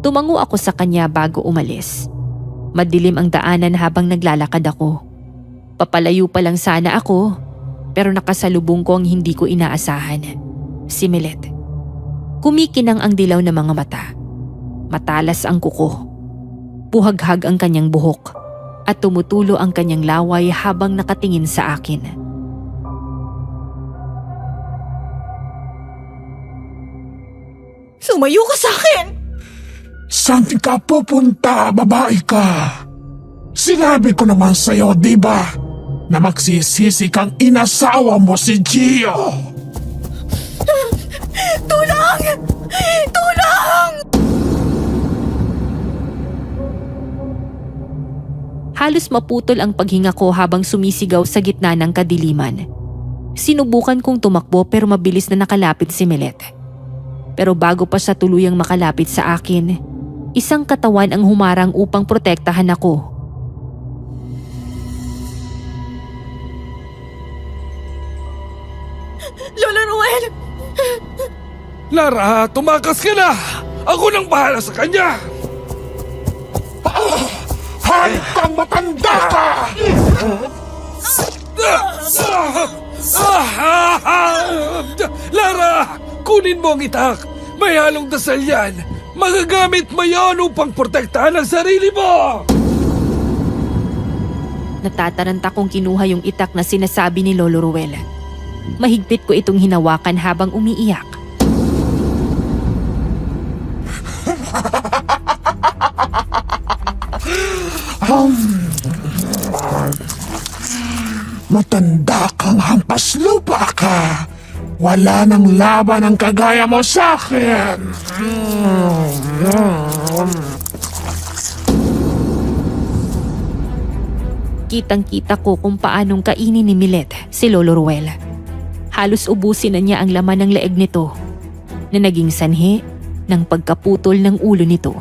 Tumango ako sa kanya bago umalis. Madilim ang daanan habang naglalakad ako. Papalayo pa lang sana ako, pero nakasalubong ko ang hindi ko inaasahan. Si Milet. Kumikinang ang dilaw ng mga mata. Matalas ang kuko. Buhaghag ang kanyang buhok at tumutulo ang kanyang laway habang nakatingin sa akin. Sumayo ka sa akin! Saan ka pupunta, babae ka? Sinabi ko naman sa'yo, di ba? Na magsisisi kang inasawa mo si Gio. Tulong! Tulong! Halos maputol ang paghinga ko habang sumisigaw sa gitna ng kadiliman. Sinubukan kong tumakbo pero mabilis na nakalapit si Milet. Pero bago pa siya tuluyang makalapit sa akin, isang katawan ang humarang upang protektahan ako. Lola Ruel! Lara, tumakas ka na! Ako nang bahala sa kanya! Hayop kang matanda ka! Lara, kunin mo ang itak! May halong dasal yan! Magagamit mo yan upang protektahan ang sarili mo! Natataranta kong kinuha yung itak na sinasabi ni Lolo Ruel. Mahigpit ko itong hinawakan habang umiiyak. Matanda kang hampas lupa ka. Wala nang laban ang kagaya mo sa akin. Kitang-kita ko kung paanong kainin ni Milet si Lolo Ruel. Halos ubusin na niya ang laman ng leeg nito na naging sanhi ng pagkaputol ng ulo nito.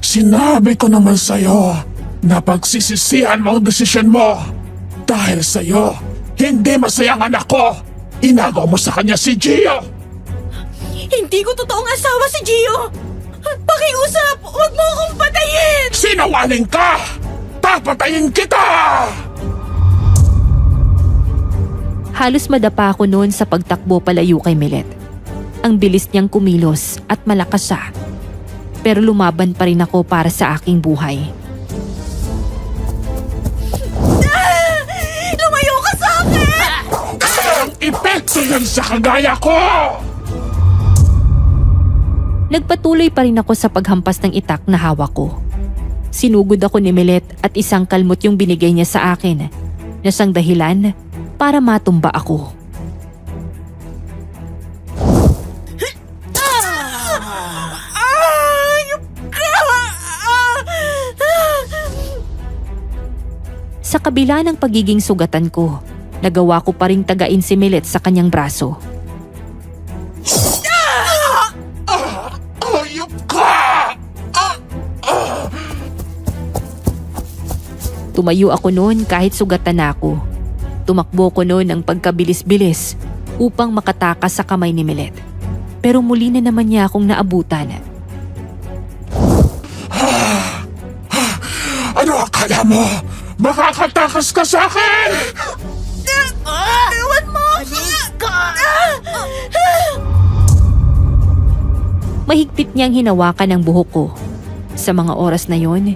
Sinabi ko naman sa'yo na pagsisisihan mo ang desisyon mo. Dahil sa'yo, hindi masayang anak ko. Inagaw mo sa kanya si Gio. Hindi ko totoong asawa si Gio! Pakiusap! Huwag mo akong patayin! Sinungaling ka! Papatayin kita! Halos madapa ako noon sa pagtakbo palayo kay Milet. Ang bilis niyang kumilos at malakas siya. Pero lumaban pa rin ako para sa aking buhay. Lumayo ka sa akin! Ang epekto yan sa kagaya ko! Nagpatuloy pa rin ako sa paghampas ng itak na hawak ko. Sinugod ako ni Milet at isang kalmot yung binigay niya sa akin na siyang dahilan para matumba ako. Sa kabila ng pagiging sugatan ko, nagawa ko pa ring tagain si Milet sa kanyang braso. Ayop ka! Tumayo ako noon kahit sugatan na ako. Tumakbo ko noon ng pagkabilis-bilis upang makatakas sa kamay ni Milet. Pero muli na naman niya akong naabutan. Ano akala mo? Makakatakas ka sa akin! Iwan mo! Mahigpit niyang hinawakan ang buhok ko. Sa mga oras na yon,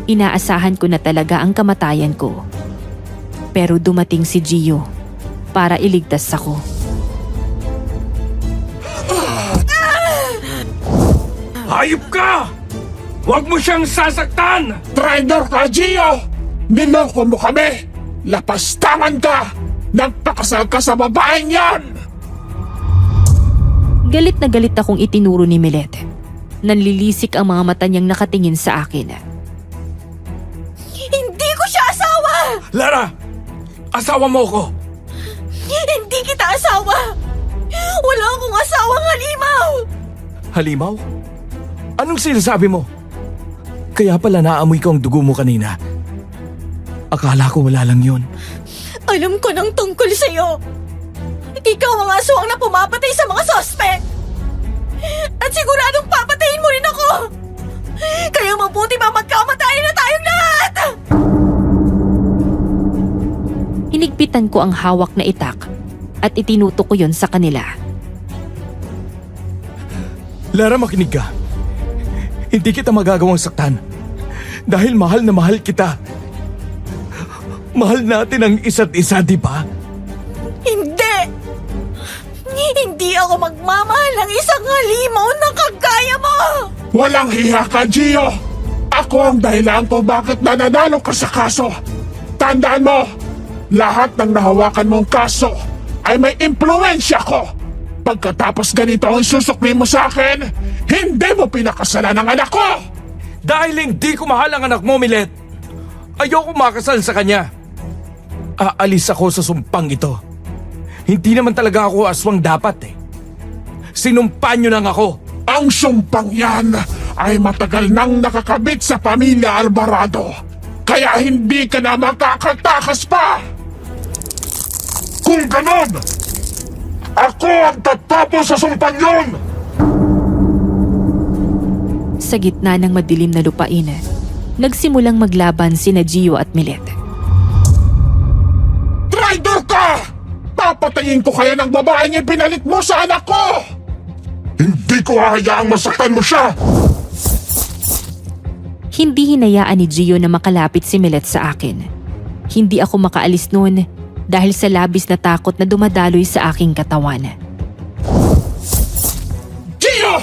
inaasahan ko na talaga ang kamatayan ko. Pero dumating si Gio para iligtas ako. Hayop ka! Huwag mo siyang sasaktan! Traitor ka, Gio! Niloko mo kami! Lapastangan ka! Nagpakasal ka sa babaeng yan! Galit na galit akong itinuro ni Milet. Nanlilisik ang mga mata niyang nakatingin sa akin. Hindi ko siya asawa! Lara! Asawa mo ko! Hindi kita asawa! Wala akong asawang halimaw! Halimaw? Anong sinasabi mo? Kaya pala naamoy ko ang dugo mo kanina. Akala ko wala lang yun. Alam ko nang tungkol sa'yo. Ikaw ang aswang na pumapatay sa mga sospek. At siguradong papatayin mo rin ako. Kaya mabuti ba magkamatayan na tayong lahat? Hinigpitan ko ang hawak na itak at itinutok ko yon sa kanila. Lara, makinig ka. Hindi kita magagawang saktan. Dahil mahal na mahal kita. Mahal natin ang isa't isa, di ba? Hindi! Hindi ako magmamahal ng isang halimaw na kagaya mo! Walang hiya ka, Gio! Ako ang dahilan kung bakit nananalo ka sa kaso. Tandaan mo, lahat ng nahawakan mong kaso ay may impluensya ko. Pagkatapos ganito ang susukli mo sa akin, hindi mo pinakasalan ang anak ko! Dahil hindi ko mahal ang anak mo, Milet. Ayoko makasal sa kanya. Aalis ako sa sumpang ito. Hindi naman talaga ako aswang dapat eh. Sinumpa niyo lang ako. Ang sumpang yan ay matagal nang nakakabit sa pamilya Alvarado. Kaya hindi ka na makakatakas pa! Kung ganon, ako ang tatapos sa sumpang yun! Sa gitna ng madilim na lupain, nagsimulang maglaban sina Gio at Milet. Traitor ka! Papatayin ko kaya ng babaeng ipinalit mo sa anak ko! Hindi ko hahayaang masaktan mo siya! Hindi hinayaan ni Gio na makalapit si Milet sa akin. Hindi ako makaalis noon dahil sa labis na takot na dumadaloy sa aking katawan. Gio!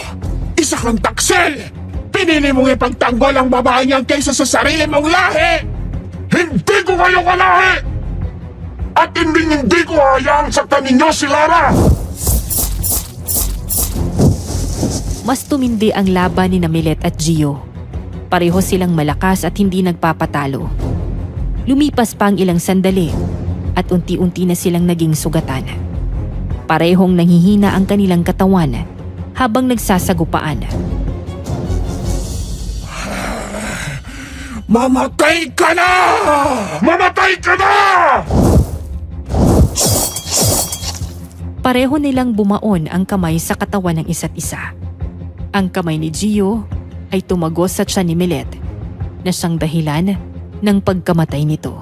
Isa kang taksel! Pinili mong ipagtanggol ang babaeng yan kaysa sa sarili mong lahi! Hindi ko kayo kalahi! At hindi ko hayaang saktan ninyo si Lara! Mas tumindi ang laban ni Milet at Gio. Pareho silang malakas at hindi nagpapatalo. Lumipas pa ang ilang sandali at unti-unti na silang naging sugatan. Parehong nanghihina ang kanilang katawan habang nagsasagupaan. Mamatay ka na! Mamatay ka na! Pareho nilang bumaon ang kamay sa katawan ng isa't isa. Ang kamay ni Gio ay tumagos sa tiyan ni Milet na siyang dahilan ng pagkamatay nito.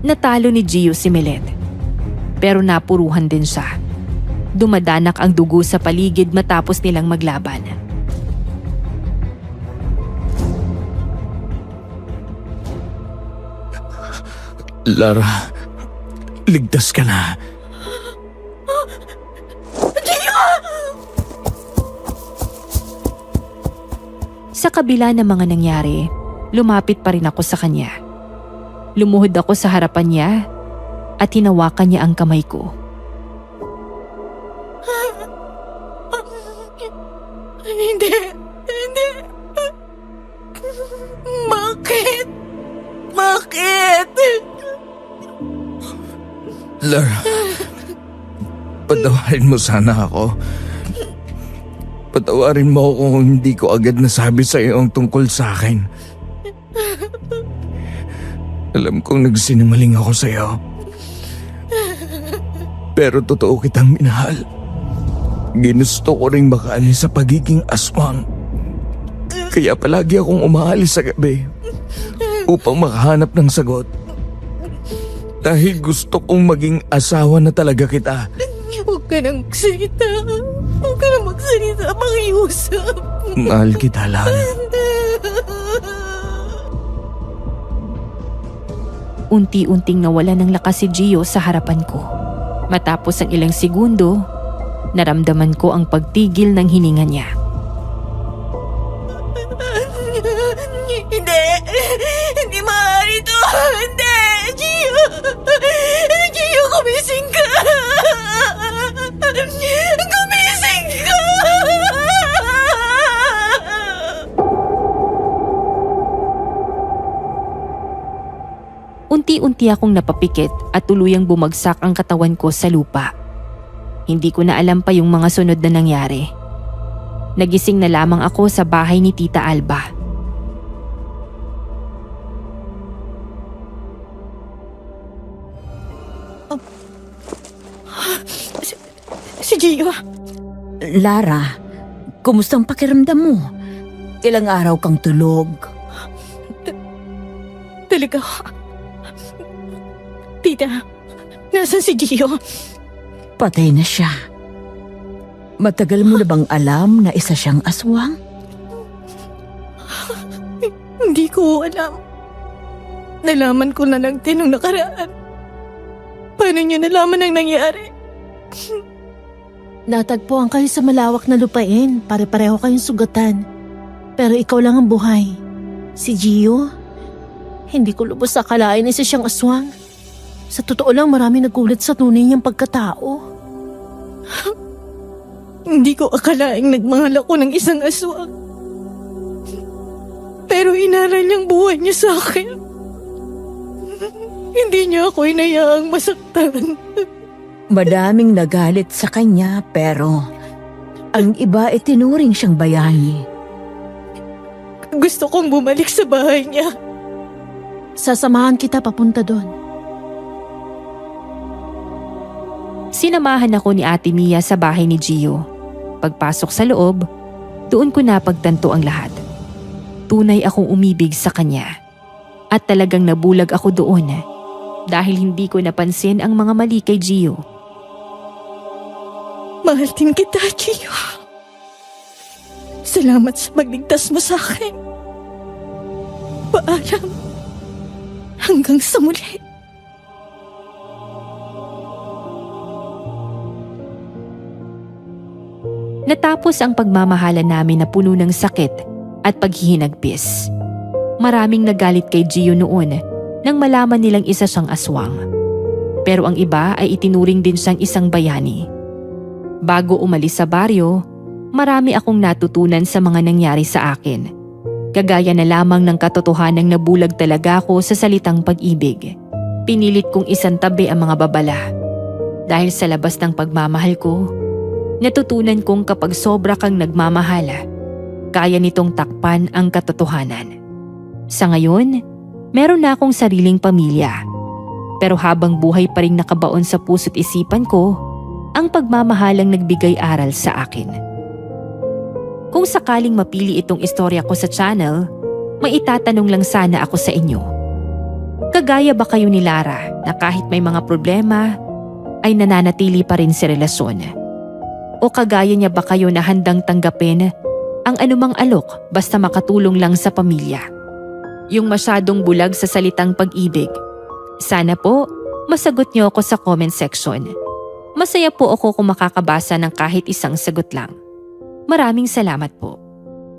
Natalo ni Gio si Milet, pero napuruhan din siya. Dumadanak ang dugo sa paligid matapos nilang maglaban. Lara, ligtas ka na. Sa kabila ng mga nangyari, lumapit pa rin ako sa kanya. Lumuhod ako sa harapan niya at hinawakan niya ang kamay ko. Hindi. Bakit? Bakit? Lara, patawarin mo sana ako. Patawarin mo ako kung hindi ko agad nasabi sa iyo ang tungkol sa akin. Alam kong nagsinungaling ako sa iyo. Pero totoo kitang minahal. Ginusto ko ring makaalis sa pagiging aswang. Kaya palagi akong umaalis sa gabi upang makahanap ng sagot. Dahil gusto kong maging asawa na talaga kita. Huwag ka nang magsalita. Huwag ka nang magsalita. Makiusap. Mahal kita, Lara. Unti-unting nawala ng lakas si Gio sa harapan ko. Matapos ang ilang segundo, naramdaman ko ang pagtigil ng hininga niya. Hindi! Hindi maaari to! Hindi! Gio! Gio, kumising ka! Kumising ka! Unti-unti akong napapikit at tuluyang bumagsak ang katawan ko sa lupa. Hindi ko na alam pa yung mga sunod na nangyari. Nagising na lamang ako sa bahay ni Tita Alba. Si Gio, Lara, kumusta ang pakiramdam mo? Ilang araw kang tulog. talaga. Tita, nasan si Gio? Patay na siya. Matagal mo na bang alam na isa siyang aswang? Hindi ko alam. Nalaman ko na lang din nung nakaraan. Paano niyo nalaman ang nangyari? Natagpuan kayo sa malawak na lupain. Pare-pareho kayong sugatan. Pero ikaw lang ang buhay. Si Gio, hindi ko lubos akalain na isa siyang aswang. Sa totoo lang, marami nagulat sa tunay niyang pagkatao. Hindi ko akalaing nagmahal ako ng isang aswang. Pero inaral niyang buhay niya sa akin. Hindi niya ako inayaang masaktan. Madaming nagalit sa kanya pero ang iba ay tinuring siyang bayani. Gusto kong bumalik sa bahay niya. Sasamahan kita papunta doon. Sinamahan ako ni Ate Mia sa bahay ni Gio. Pagpasok sa loob, doon ko napagtanto ang lahat. Tunay akong umibig sa kanya. At talagang nabulag ako doon dahil hindi ko napansin ang mga mali kay Gio. Mahal din kita, Gio. Salamat sa pagligtas mo sa akin. Paalam. Hanggang sa muli. Natapos ang pagmamahalan namin na puno ng sakit at paghihinagpis. Maraming nagalit kay Gio noon nang malaman nilang isa siyang aswang. Pero ang iba ay itinuring din siyang isang bayani. Bago umalis sa baryo, marami akong natutunan sa mga nangyari sa akin. Kagaya na lamang ng katotohanang nabulag talaga ako sa salitang pag-ibig. Pinilit kong isantabi ang mga babala. Dahil sa labas ng pagmamahal ko, natutunan kong kapag sobra kang nagmamahala, kaya nitong takpan ang katotohanan. Sa ngayon, meron na akong sariling pamilya. Pero habang buhay pa rin nakabaon sa puso't isipan ko, ang pagmamahalang nagbigay aral sa akin. Kung sakaling mapili itong istorya ko sa channel, may itatanong lang sana ako sa inyo. Kagaya ba kayo ni Lara na kahit may mga problema, ay nananatili pa rin sa relasyon? O kagaya niya ba kayo na handang tanggapin ang anumang alok basta makatulong lang sa pamilya? Yung masyadong bulag sa salitang pag-ibig. Sana po, masagot niyo ako sa comment section. Masaya po ako kung makakabasa ng kahit isang sagot lang. Maraming salamat po.